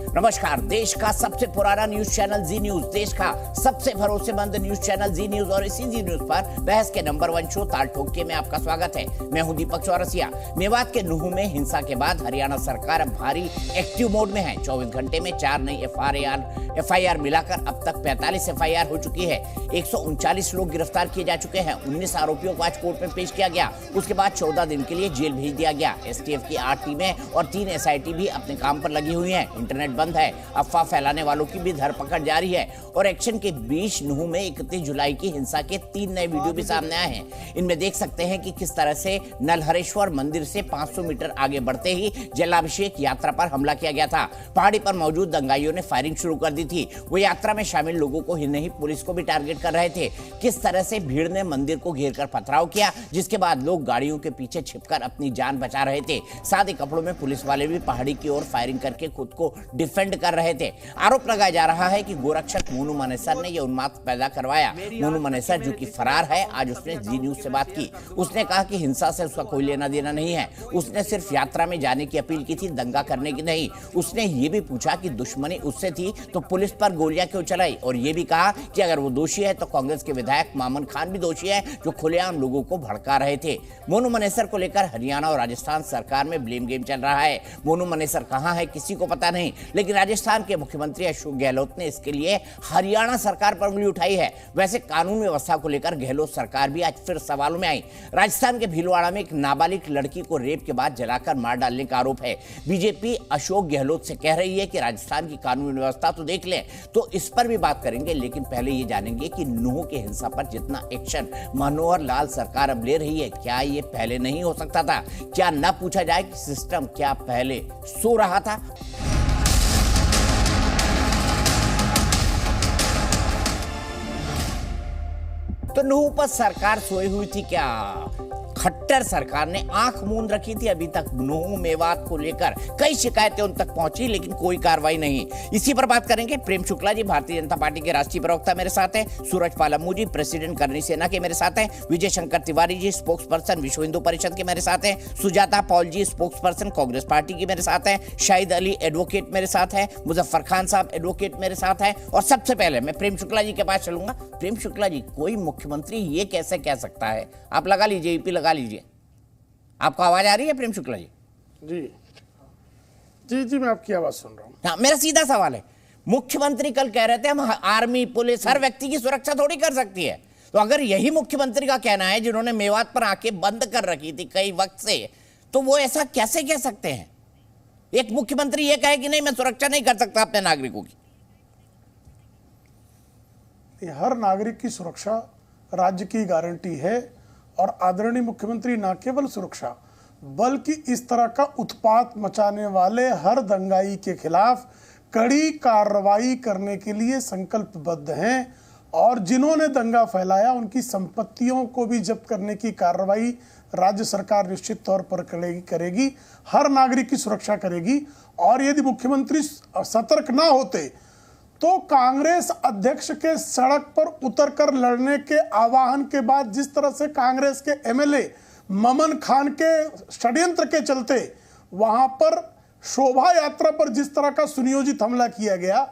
नमस्कार। देश का सबसे पुराना न्यूज चैनल जी न्यूज, देश का सबसे भरोसेमंद न्यूज चैनल जी न्यूज और इसी जी न्यूज पर बहस के नंबर 1 शो ताल ठोक में आपका स्वागत है। मैं हूं दीपक चौरसिया। मेवात के नुहू में हिंसा के बाद हरियाणा सरकार अब भारी एक्टिव मोड में है। 24 घंटे में 4 नई एफआईआर मिलाकर अब तक 45 एफआईआर हो चुकी है। 139 लोग गिरफ्तार किए जा चुके हैं। 19 आरोपियों को आज कोर्ट में पेश किया गया। उसके बाद 14 दिन के लिए जेल भेज दिया गया। एसटीएफ की 8 टीमें और 3 एसआईटी भी अपने काम पर लगी हुई हैं। इंटरनेट बंद है। अफवाह फैलाने वालों की भी धरपकड़ जारी है। और एक्शन के बीच नुहू में 31 जुलाई की हिंसा के 3 नए वीडियो भी सामने आए हैं। इनमें देख सकते हैं कि किस तरह से नलहरेश्वर मंदिर से 500 मीटर आगे बढ़ते ही जलाभिषेक यात्रा पर हमला किया गया था। पहाड़ी पर मौजूद दंगाइयों ने फायरिंग शुरू कर दी थी। वो यात्रा में शामिल लोगों को ही नहीं, पुलिस को भी टारगेट कर रहे थे। किस तरह से भीड़ ने मंदिर को घेर कर पथराव किया, जिसके बाद लोग गाड़ियों के पीछे छिपकर अपनी जान बचा रहे थे। सादे कपड़ों में पुलिस वाले भी पहाड़ी की ओर फायरिंग करके खुद को डिफेंड कर रहे थे। आरोप लगाया जा रहा है कि गोरक्षक मोनू मनेसर ने यह उन्माद पैदा करवाया। मोनू मनेसर जो कि फरार है, आज उसने जी न्यूज से बात की। उसने कहा कि हिंसा से उसका कोई लेना देना नहीं है। उसने सिर्फ यात्रा में जाने की अपील की थी, दंगा करने की नहीं। उसने ये भी पूछा कि दुश्मनी उससे थी तो पुलिस पर गोलियां क्यों चलाई, और ये भी कहा कि अगर वो दोषी है तो कांग्रेस के विधायक मामन खान भी दोषी है, जो खुलेआम लोगों को भड़का रहे थे। मोनू मनेसर को लेकर हरियाणा और राजस्थान सरकार में ब्लेम गेम चल रहा है। मोनू मनेसर कहां है किसी को पता नहीं, लेकिन राजस्थान के मुख्यमंत्री अशोक गहलोत ने इसके लिए हरियाणा सरकार पर उंगली उठाई है। वैसे कानून व्यवस्था को लेकर गहलोत सरकार भी आज फिर सवालों में आई। राजस्थान के भीलवाड़ा में एक नाबालिग लड़की को रेप के बाद जलाकर मार डालने का आरोप है। बीजेपी अशोक गहलोत से कह रही है कि राजस्थान की कानून व्यवस्था तो देख लें, तो इस पर भी बात करेंगे। लेकिन पहले ये जानेंगे कि नुहू के हिंसा पर जितना एक्शन मनोहर लाल सरकार अब ले रही है, क्या ये पहले नहीं हो सकता था? क्या न पूछा जाए कि सिस्टम क्या पहले सो रहा था? तो नुहू पर सरकार सोई हुई थी क्या? खट्टर सरकार ने आंख मूंद रखी थी। अभी तक नुहू मेवात को लेकर कई शिकायतें उन तक पहुंची, लेकिन कोई कार्रवाई नहीं। इसी पर बात करेंगे। प्रेम शुक्ला जी भारतीय जनता पार्टी के राष्ट्रीय प्रवक्ता मेरे साथ हैं। सूरज पालमू जी प्रेसिडेंट करनी सेना के मेरे साथ हैं। विजय शंकर तिवारी जी स्पोक्स पर्सन विश्व हिंदू परिषद के मेरे साथ हैं। सुजाता पॉल जी स्पोक्स पर्सन कांग्रेस पार्टी की मेरे साथ हैं। शाहिद अली एडवोकेट मेरे साथ हैं। मुजफ्फर खान साहब एडवोकेट मेरे साथ हैं। और सबसे पहले मैं प्रेम शुक्ला जी के पास चलूंगा। प्रेम शुक्ला जी, कोई मुख्यमंत्री ये कैसे कह सकता है? आप लगा लीजिए, ईपी लगा लीजिए। आपको आवाज आ रही है प्रेम शुक्ला जी? जी जी जी, मैं आपकी आवाज सुन रहा हूँ। हाँ, मेरा सीधा सवाल है। मुख्यमंत्री कल कह रहे थे हम आर्मी पुलिस हर व्यक्ति की सुरक्षा थोड़ी कर सकती है। तो अगर यही मुख्यमंत्री का कहना है, जिन्होंने मेवात पर आंखें बंद कर रखी थी कई वक्त से, तो वो ऐसा कैसे कह सकते हैं? एक मुख्यमंत्री ये कहे कि नहीं मैं सुरक्षा नहीं कर सकता अपने नागरिकों की। हर नागरिक की सुरक्षा राज्य की गारंटी है। और आदरणीय मुख्यमंत्री न केवल सुरक्षा बल्कि इस तरह का उत्पात मचाने वाले हर दंगाई के खिलाफ कड़ी कार्रवाई करने के लिए संकल्पबद्ध हैं। और जिन्होंने दंगा फैलाया उनकी संपत्तियों को भी जब्त करने की कार्रवाई राज्य सरकार निश्चित तौर पर करेगी। हर नागरिक की सुरक्षा करेगी। और यदि मुख्यमंत्री सतर्क ना होते तो कांग्रेस अध्यक्ष के सड़क पर उतरकर लड़ने के आह्वान के बाद जिस तरह से कांग्रेस के एमएलए ममन खान के षड्यंत्र के चलते वहां पर शोभा यात्रा पर जिस तरह का सुनियोजित हमला किया गया,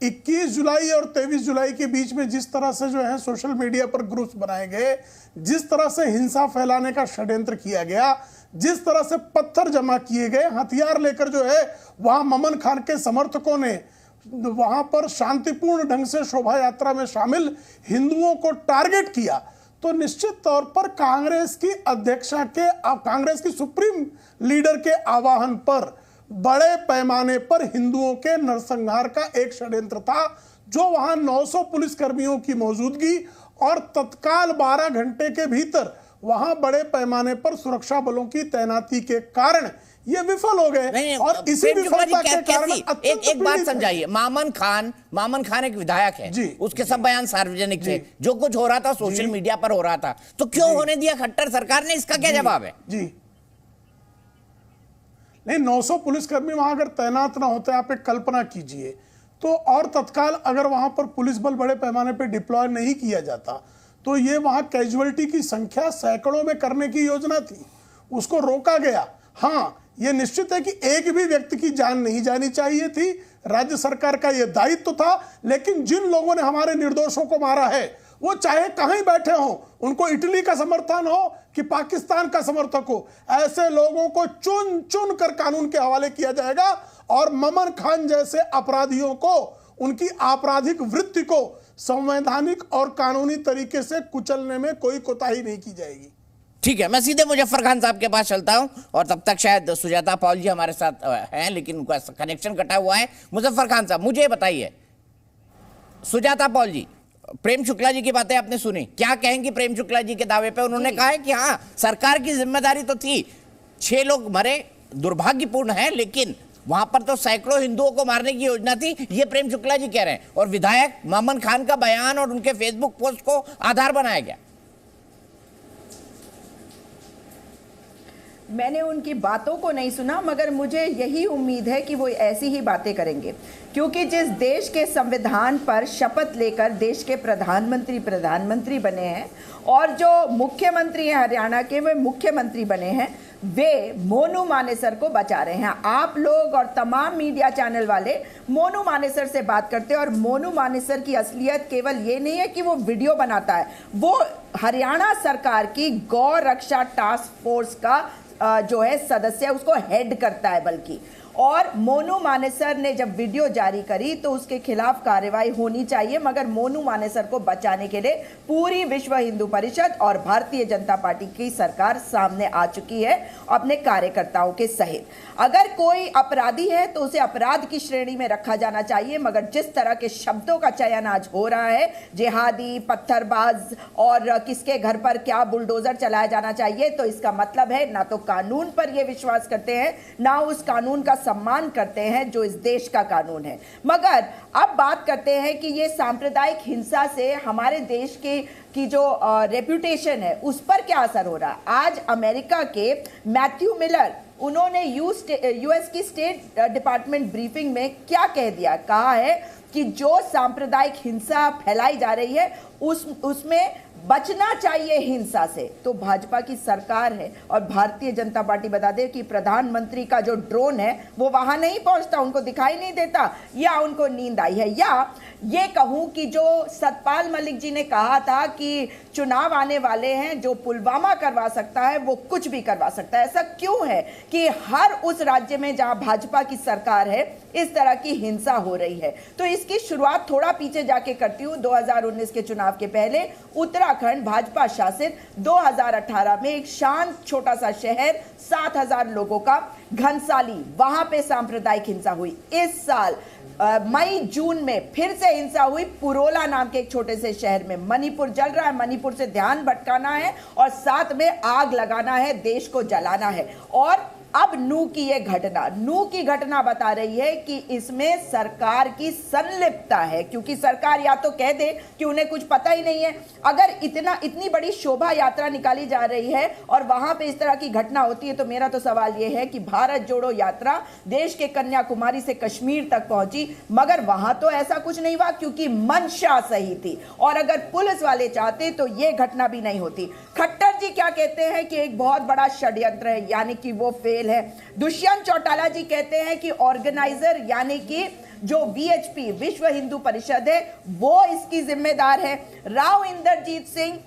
21 जुलाई और 23 जुलाई के बीच में जिस तरह से जो है सोशल मीडिया पर ग्रुप्स बनाए गए, जिस तरह से हिंसा फैलाने का षड्यंत्र किया गया, जिस तरह से पत्थर जमा किए गए, हथियार लेकर जो है वहां ममन खान के समर्थकों ने वहां पर शांतिपूर्ण ढंग से शोभा यात्रा में शामिल हिंदुओं को टारगेट किया, तो निश्चित तौर पर कांग्रेस की अध्यक्षा के कांग्रेस की सुप्रीम लीडर के आह्वान पर बड़े पैमाने पर हिंदुओं के नरसंहार का एक षड्यंत्र था, जो वहां 900 पुलिसकर्मियों की मौजूदगी और तत्काल 12 घंटे के भीतर वहां बड़े पैमाने पर सुरक्षा बलों की तैनाती के कारण ये विफल हो गए। और इसी विफलता के कारण एक बात समझाइए। मामन खान एक विधायक है, उसके सब बयान सार्वजनिक थे। जो कुछ हो रहा था सोशल मीडिया पर हो रहा था, तो क्यों होने दिया खट्टर सरकार ने? इसका क्या जवाब है? जी नहीं, 900 पुलिसकर्मी वहां अगर तैनात ना होते, आप एक कल्पना कीजिए, तो और तत्काल अगर वहां पर पुलिस बल बड़े पैमाने पर डिप्लॉय नहीं किया जाता, तो ये वहां कैजुअलिटी की संख्या सैकड़ों में करने की योजना थी, उसको रोका गया। हाँ, यह निश्चित है कि एक भी व्यक्ति की जान नहीं जानी चाहिए थी। राज्य सरकार का यह दायित्व था। लेकिन जिन लोगों ने हमारे निर्दोषों को मारा है वो चाहे कहीं बैठे हों, उनको इटली का समर्थन हो कि पाकिस्तान का समर्थक हो, ऐसे लोगों को चुन चुन कर कानून के हवाले किया जाएगा और ममन खान जैसे अपराधियों को, उनकी आपराधिक वृत्ति को संवैधानिक और कानूनी तरीके से कुचलने में कोई कोताही नहीं की जाएगी। ठीक है, मैं सीधे मुजफ्फर खान साहब के पास चलता हूं और तब तक शायद सुजाता पॉल जी हमारे साथ हैं, लेकिन उनका कनेक्शन कटा हुआ है। मुजफ्फर खान साहब, मुझे बताइए, सुजाता पॉल जी, प्रेम शुक्ला जी की बातें आपने सुनी, क्या कहेंगी प्रेम शुक्ला जी के दावे पे? उन्होंने कहा है कि हाँ, सरकार की जिम्मेदारी तो थी, 6 लोग मरे, दुर्भाग्यपूर्ण है, लेकिन वहां पर तो सैकड़ों हिंदुओं को मारने की योजना थी, ये प्रेम शुक्ला जी कह रहे हैं, और विधायक ममन खान का बयान और उनके फेसबुक पोस्ट को आधार बनाया गया। मैंने उनकी बातों को नहीं सुना, मगर मुझे यही उम्मीद है कि वो ऐसी ही बातें करेंगे, क्योंकि जिस देश के संविधान पर शपथ लेकर देश के प्रधानमंत्री बने हैं और जो मुख्यमंत्री हैं हरियाणा के, वे मुख्यमंत्री बने हैं, वे मोनू मानेसर को बचा रहे हैं। आप लोग और तमाम मीडिया चैनल वाले मोनू मानेसर से बात करते हैं, और मोनू मानेसर की असलियत केवल ये नहीं है कि वो वीडियो बनाता है, वो हरियाणा सरकार की गौ रक्षा टास्क फोर्स का जो है सदस्य, उसको हेड करता है बल्कि। और मोनू मानेसर ने जब वीडियो जारी करी तो उसके खिलाफ कार्रवाई होनी चाहिए, मगर मोनू मानेसर को बचाने के लिए पूरी विश्व हिंदू परिषद और भारतीय जनता पार्टी की सरकार सामने आ चुकी है अपने कार्यकर्ताओं के सहित। अगर कोई अपराधी है तो उसे अपराध की श्रेणी में रखा जाना चाहिए, मगर जिस तरह के शब्दों का चयन आज हो रहा है, जिहादी, पत्थरबाज और किसके घर पर क्या बुलडोजर चलाया जाना चाहिए, तो इसका मतलब है ना तो कानून पर ये विश्वास करते हैं, ना उस कानून का सम्मान करते हैं जो इस देश का कानून है। मगर अब बात करते हैं कि ये सांप्रदायिक हिंसा से हमारे देश की जो रेप्यूटेशन है उस पर क्या असर हो रहा है। आज अमेरिका के मैथ्यू मिलर, उन्होंने यूएस की स्टेट डिपार्टमेंट ब्रीफिंग में क्या कह दिया, कहा है कि जो सांप्रदायिक हिंसा फैलाई जा रही है उसमें बचना चाहिए हिंसा से। तो भाजपा की सरकार है और भारतीय जनता पार्टी बता दे कि प्रधानमंत्री का जो ड्रोन है वो वहां नहीं पहुंचता, उनको दिखाई नहीं देता, या उनको नींद आई है, या ये कहूं कि जो सतपाल मलिक जी ने कहा था कि चुनाव आने वाले हैं, जो पुलवामा करवा सकता है वो कुछ भी करवा सकता है। ऐसा क्यों है कि हर उस राज्य में जहां भाजपा की सरकार है इस तरह की हिंसा हो रही है? तो इसकी शुरुआत थोड़ा पीछे जाके करती हूं। 2019 के चुनाव के पहले उत्तराखंड भाजपा शासित 2018 में एक शांत छोटा सा शहर, 7,000 लोगों का, घनसाली, वहां पे सांप्रदायिक हिंसा हुई। इस साल मई जून में फिर से हिंसा हुई पुरोला नाम के एक छोटे से शहर में। मणिपुर जल रहा है, मणिपुर से ध्यान भटकाना है और साथ में आग लगाना है, देश को जलाना है। और अब नू की ये घटना, नू की घटना बता रही है कि इसमें सरकार की संलिप्तता है, क्योंकि सरकार या तो कह दे कि उन्हें कुछ पता ही नहीं है। अगर इतनी बड़ी शोभा यात्रा निकाली जा रही है और वहां पे इस तरह की घटना होती है, तो मेरा तो सवाल ये है कि भारत जोड़ो यात्रा देश के कन्याकुमारी से कश्मीर तक पहुंची, मगर वहां तो ऐसा कुछ नहीं हुआ क्योंकि मंशा सही थी, और अगर पुलिस वाले चाहते तो ये घटना भी नहीं होती। खट्टर जी क्या कहते हैं कि एक बहुत बड़ा षड्यंत्र है, यानी कि वो फेल है। दुष्यंत चौटाला जी कहते हैं कि ऑर्गेनाइजर यानी कि जो वीएचपी विश्व हिंदू परिषद है वो इसकी जिम्मेदार है। राव इंद्रजीत सिंह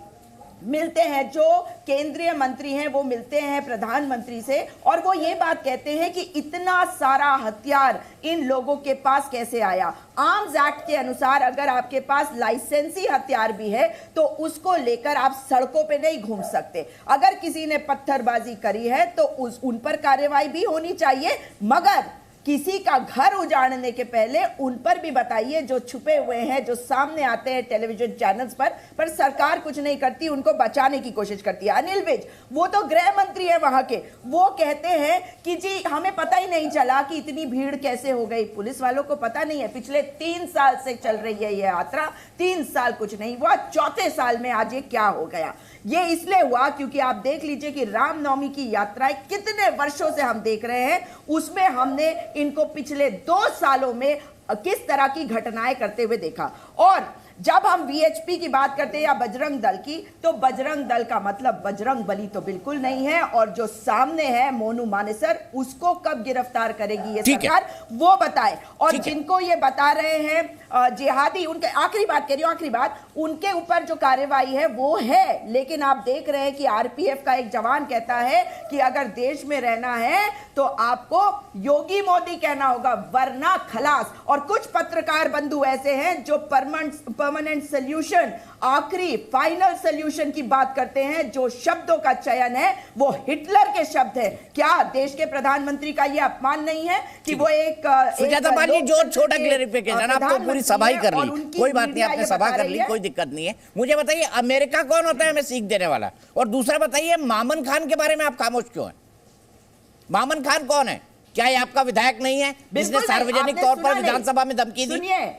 मिलते हैं, जो केंद्रीय मंत्री हैं, वो मिलते हैं प्रधानमंत्री से और वो ये बात कहते हैं कि इतना सारा हथियार इन लोगों के पास कैसे आया। आर्म्स एक्ट के अनुसार अगर आपके पास लाइसेंसी हथियार भी है तो उसको लेकर आप सड़कों पे नहीं घूम सकते। अगर किसी ने पत्थरबाजी करी है तो उन पर कार्रवाई भी होनी चाहिए, मगर किसी का घर उजाड़ने के पहले उन पर भी बताइए, जो छुपे हुए हैं, जो सामने आते हैं टेलीविजन चैनल्स पर सरकार कुछ नहीं करती, उनको बचाने की कोशिश करती है। अनिल विज, वो तो गृह मंत्री है वहां के, वो कहते हैं कि जी हमें पता ही नहीं चला कि इतनी भीड़ कैसे हो गई, पुलिस वालों को पता नहीं है। पिछले 3 साल से चल रही है ये यात्रा, 3 साल कुछ नहीं हुआ, चौथे साल में आज ये क्या हो गया? ये इसलिए हुआ क्योंकि आप देख लीजिए कि रामनवमी की यात्राएं कितने वर्षों से हम देख रहे हैं, उसमें हमने इनको पिछले 2 सालों में किस तरह की घटनाएं करते हुए देखा। और जब हम वीएचपी की बात करते हैं या बजरंग दल की, तो बजरंग दल का मतलब बजरंग बली तो बिल्कुल नहीं है। और जो सामने है मोनू मानेसर, उसको कब गिरफ्तार करेगी ये सरकार, वो बताए। और जिनको ये बता रहे हैं जिहादी, उनके आखिरी बात कह रही हूं, आखिरी बात, उनके ऊपर जो कार्रवाई है वो है। लेकिन आप देख रहे हैं कि आरपीएफ का एक जवान कहता है कि अगर देश में रहना है तो आपको योगी मोदी कहना होगा, वरना खलास। और कुछ पत्रकार बंधु ऐसे हैं जो परमानेंट सोल्यूशन, आखिरी फाइनल सोल्यूशन की बात करते हैं। जो शब्दों का चयन है वो हिटलर के शब्द है। क्या देश के प्रधानमंत्री का यह अपमान नहीं है कि वो एक सुजाता पाल जो छोटा क्लेरिफिकेशन, आप तो पूरी सभा ही कर ली, कोई बात नहीं, आपने सभा कर ली, कोई दिक्कत नहीं है। मुझे बताइए अमेरिका कौन होता है हमें सीख देने वाला? और दूसरा बताइए मामन खान के बारे में आप खामोश क्यों हैं? मामन खान कौन है? क्या ये आपका विधायक नहीं है जिसने सार्वजनिक तौर पर विधानसभा में धमकी दी? सुनिए,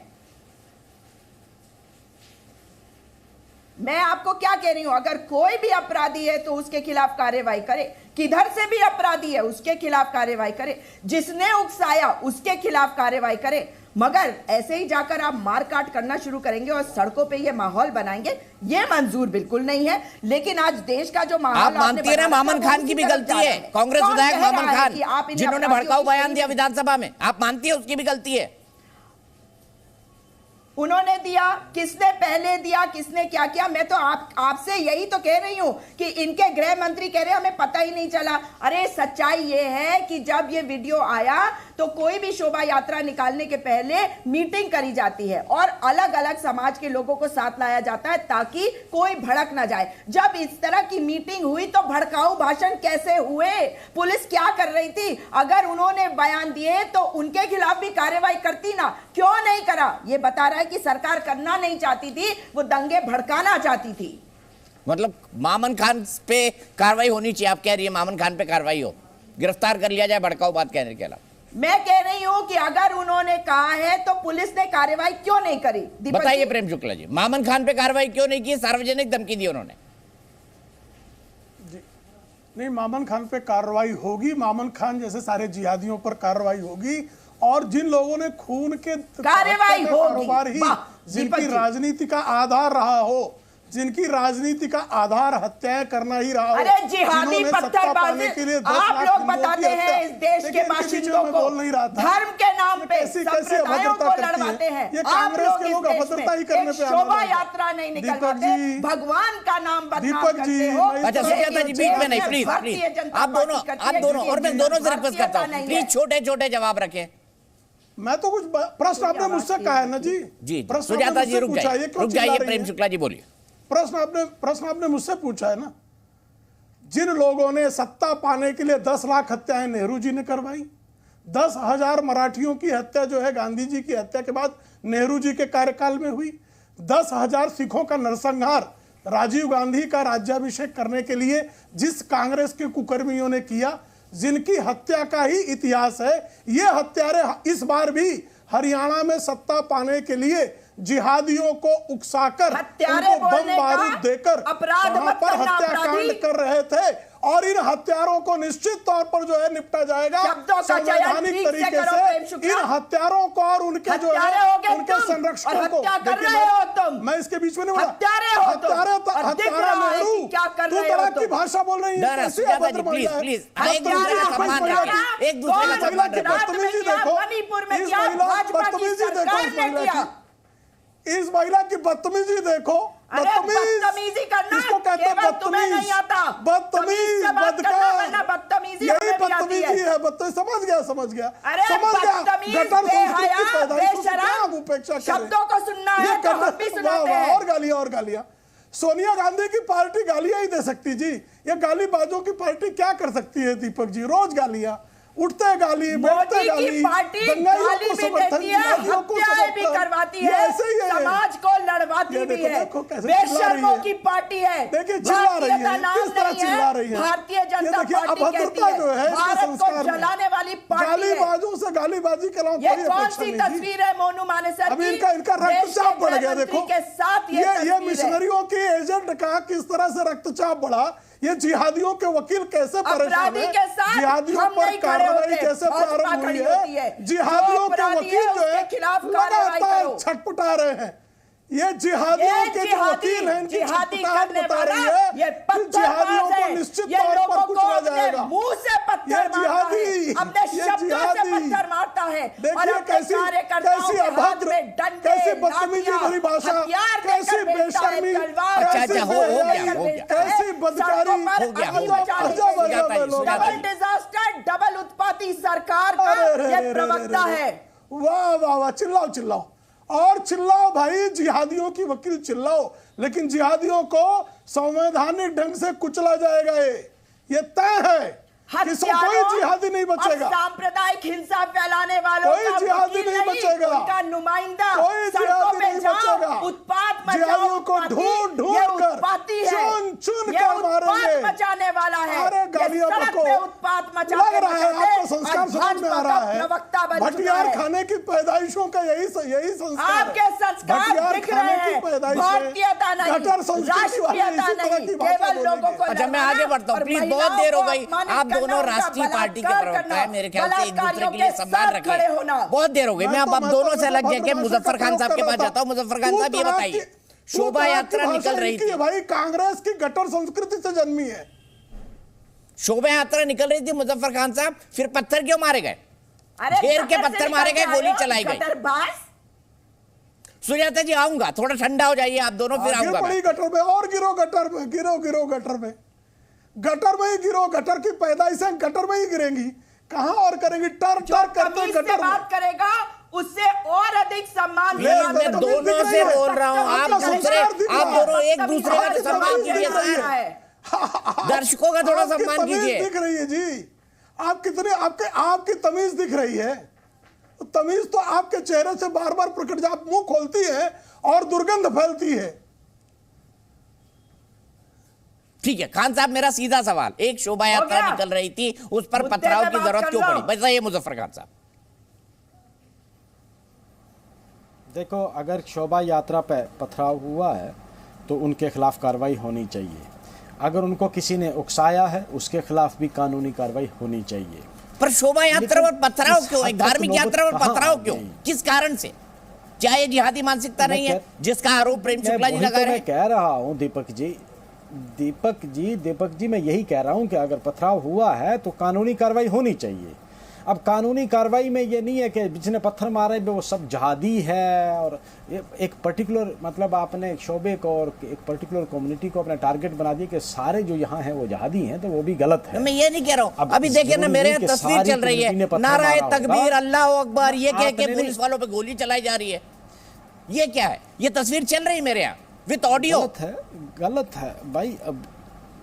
मैं आपको क्या कह रही हूं, अगर कोई भी अपराधी है तो उसके खिलाफ कार्रवाई करे, किधर से भी अपराधी है उसके खिलाफ कार्रवाई करे, जिसने उकसाया उसके खिलाफ कार्रवाई करे। मगर ऐसे ही जाकर आप मारकाट करना शुरू करेंगे और सड़कों पे ये माहौल बनाएंगे, ये मंजूर बिल्कुल नहीं है। लेकिन आज देश का जो माहौल, आप मानती है ना मामन खान की भी गलती है, कांग्रेस विधायक मामन खान जिन्होंने भड़काऊ बयान दिया विधानसभा में, आप मानती है उसकी भी गलती है? उन्होंने दिया, किसने पहले दिया, किसने क्या किया? मैं तो आपसे यही तो कह रही हूं कि इनके गृह मंत्री कह रहे हमें पता ही नहीं चला। अरे सच्चाई ये है कि जब ये वीडियो आया तो कोई भी शोभा यात्रा निकालने के पहले मीटिंग करी जाती है और अलग अलग समाज के लोगों को साथ लाया जाता है ताकि कोई भड़क ना जाए। जब इस तरह की मीटिंग हुई तो भड़काऊ भाषण कैसे हुए? पुलिस क्या कर रही थी? अगर उन्होंने बयान दिए तो उनके खिलाफ भी कार्रवाई करती ना, क्यों नहीं करा? ये बता रहा है कि सरकार करना नहीं चाहती थी, वो दंगे भड़काना चाहती थी। मतलब मामन खान पे कार्रवाई होनी चाहिए, आप कह रही है मामन खान पे कार्रवाई हो, गिरफ्तार कर लिया जाए भड़काऊ बात कहने के अलावा? मैं कह रही हूं कि अगर उन्होंने कहा है तो पुलिस ने कार्रवाई क्यों नहीं करी? बताइए प्रेम शुक्ला जी, मामन खान पे कार्रवाई क्यों नहीं की? सार्वजनिक धमकी दी उन्होंने। नहीं, मामन खान पे कार्रवाई होगी, मामन खान जैसे सारे जिहादियों पर कार्रवाई होगी। और जिन लोगों ने खून के कार्रवाई कारोबार ही जिनकी राजनीति का आधार रहा हो, जिनकी राजनीति का आधार हत्याएं करना ही रहा हो, अरे जिहादी पत्थरबाजी, आप लोग बताते हैं इस देश के बाशिंदों को धर्म के नाम पे संप्रदायों को लड़वाते हैं। ये कांग्रेस के लोग अभद्रता ही करने पे शोभा यात्रा नहीं निकलवाते, भगवान का नाम बदनाम करते हो। अच्छा सुजाता जी बीच में नहीं, प्लीज प्लीज आप दोनों और मैं दोनों से रिक्वेस्ट करता हूं प्लीज छोटे छोटे जवाब रखें। मैं तो कुछ प्रश्न आपने मुझसे कहा है ना जी। जी सुजाता जी रुक जाइए, प्रेम शुक्ला जी बोलिए। प्रश्न आपने मुझसे पूछा है ना। जिन लोगों ने सत्ता पाने के लिए 10 लाख हत्याएं नेहरू जी ने करवाई, 10,000 मराठियों की हत्या जो है गांधी जी की हत्या के बाद नेहरू जी के कार्यकाल में हुई, 10,000 सिखों का नरसंहार राजीव गांधी का राज्याभिषेक करने के लिए जिस कांग्रेस के कुकर्मियों ने किया, जिनकी हत्या का ही इतिहास है, ये हत्यारे इस बार भी हरियाणा में सत्ता पाने के लिए जिहादियों को उकसाकर उनको बम बारूद देकर वहां पर हत्याकांड कर रहे थे। और इन हत्यारों को निश्चित तौर पर जो है निपटा जाएगा संवैधानिक तरीके से। इन हत्यारों को और उनके जो है उनके संरक्षकों को, मैं इसके बीच में नहीं बोला हत्यारा नेहरू, तू तरह की भाषा बोल रही है। इस महिला की बदतमीजी देखो, बदतमीजी करना इसको कहते हैं तुम्हें नहीं आता, बदतमीज, बदतमीजी यही बदतमीजी है। समझ गया उपेक्षा शब्दों को सुनना है तो हम भी सुनाते हैं। और गालियां सोनिया गांधी की पार्टी गालियां ही दे सकती जी। ये गालीबाजों की पार्टी क्या कर सकती है दीपक जी? रोज गालियां, उठते गाली, बैठते गाली, दंगाइयों को समर्थन, हत्याएं भी करवाती है, समाज को लड़वाती भी है, बेशर्मों की पार्टी है। देखिए चिल्ला रही है, किस तरह चिल्ला रही है? भारतीय जनता पार्टी कहती है भारत को जलाने वाली पार्टी है। गालीबाजों से गालीबाजी के अलावा ये कौन सी तस्वीर है मोनू मानेसर की? इनका रक्तचाप बढ़ गया। देखो के साथ ये मिशनरियों के एजेंट का किस तरह से रक्तचाप बढ़ा, ये जिहादियों के वकील कैसे परेशान अपराधी है, के साथ जिहादियों हम पर नहीं खड़े कार्रवाई होते, कैसे भाजपा प्रारंभ खड़ी हुई होती है, है। जिहादियों जो के अपराधी वकील है, जो है उसके खिलाफ कार्रवाई लगातार करो। छटपटा रहे हैं। ये जिहादियों के जो वकील हैं, इनकी छटपटाहट बता रही है ये कि जिहादियों को निश्चित तौर पर कुचला जाएगा। मुंह से पत्थर मारता है, अपने शब्दों से पत्थर मारता है, और देखिए अपने कैसी कार्यकर्ताओं के हाथ अभद्र, में डंडे, कैसी बदतमीजी लाठियां, भरी भाषा, हथियार कैसी देकर भेजता है, बेशर्मी, तलवार अच्छा, कैसी हो गया, बेहयाई, हो गया। कैसी बदकारी, सड़कों पर हो गया, अभी हो गया। डबल डिजास्टर, डबल उत्पाती सरकार का ये प्रवक्ता है। वाह वाह वाह, चिल्लाओ चिल्लाओ और चिल्लाओ भाई, जिहादियों की वकील चिल्लाओ, लेकिन जिहादियों को संवैधानिक ढंग से कुचला जाएगा। ये तय है, किसी कोई जिहादी नहीं बचेगा, सांप्रदायिक हिंसा फैलाने वालों कोई का जिहादी वकील नहीं बचेगा, उनका नुमाइंदा कोई सड़कों जिहादी पे नहीं जाओ, बचेगा। उत्पात जिहादियों को उत्पाती, ढूंढ ये ढूंढ कर उत्पाती है, चुन चुन ये कर उत्पात मारेंगे। मचाने वाला है, अरे ये गालियां सड़क बको, पे उत्पात लग रहा है आपको संस्कार समझ में आ रहा है। भटियार खाने की पैदाइशों का यही संस्कार, आपके संस्कार दिख रहे हैं, भारतीयता नहीं, राष्ट्रीयता नहीं, केवल लोगों को अच्छा, मैं आगे बढ़ता हूँ प्लीज, बहुत देर हो गई। आप दोनों राष्ट्रीय पार्टी के प्रवक्ता है, मेरे ख्याल से एक दूसरे के लिए सम्मान रखें। बहुत देर हो गई, मैं अब दोनों से अलग जगह मुजफ्फर खान साहब के पास जाता हूँ। मुजफ्फर खान साहब, ये बताइए, शोभा यात्रा निकल रही थी भाई, कांग्रेस की गटर संस्कृति से जन्मी है। शोभा यात्रा निकल रही थी मुजफ्फर खान साहब, फिर पत्थर क्यों मारे गए? घेर के पत्थर मारे गए, गोली चलाई गई। सुजाता जी आऊंगा, थोड़ा ठंडा हो जाइए आप दोनों, फिर आऊंगा। गटर में और गिरो, गटर में गिरो, गिरो गटर में, गटर में ही गिरो। गटर की पैदाइशें गटर में ही गिरेंगी, कहां और करेंगी? टर टर करते गटर में बात करेगा उससे और अधिक सम्मान। मैं दोनों से बोल रहा हूं, आप दोनों एक दूसरे का सम्मान कीजिए सर, दर्शकों का थोड़ा सम्मान कीजिए। दिख रही है जी, आप कितने आपकी तमीज दिख रही है। तमीज तो आपके चेहरे से बार बार प्रकट, जब आप मुंह खोलती है और दुर्गंध फैलती है। ठीक है खान साहब, मेरा सीधा सवाल, एक शोभा यात्रा निकल रही थी, उस पर पथराव की जरूरत क्यों पड़ी? बताइए मुजफ्फर खान साहब। देखो, अगर शोभा यात्रा पे पथराव हुआ है तो उनके खिलाफ कार्रवाई होनी चाहिए। अगर उनको किसी ने उकसाया है, उसके खिलाफ भी कानूनी कार्रवाई होनी चाहिए। पर शोभा यात्रा पर पथराव क्यों? एक धार्मिक यात्रा पर पथराव क्यों? किस कारण से? क्या ये जिहादी मानसिकता नहीं है जिसका आरोप प्रेम शुक्ला जी लगा रहे हैं? मैं कह रहा हूँ दीपक जी, मैं यही कह रहा हूँ कि अगर पथराव हुआ है तो कानूनी कार्रवाई होनी चाहिए। अब कानूनी कार्रवाई में ये नहीं है कि जिसने पत्थर मारे वो सब जहादी है, और एक पर्टिकुलर मतलब आपने शोबे को और एक पर्टिकुलर कम्युनिटी को अपना टारगेट बना दिया कि सारे जो यहाँ हैं वो जहादी हैं, तो वो भी गलत है। मैं ये नहीं कह रहा हूँ, अभी देखिए ना, मेरे यहाँ तस्वीर चल रही है, नाराए तकबीर, अल्लाह अकबर, ये कह के पुलिस वालों पे गोली चलाई जा रही है। ये क्या है? ये तस्वीर चल रही है मेरे यहाँ विद ऑडियो। गलत है भाई। अब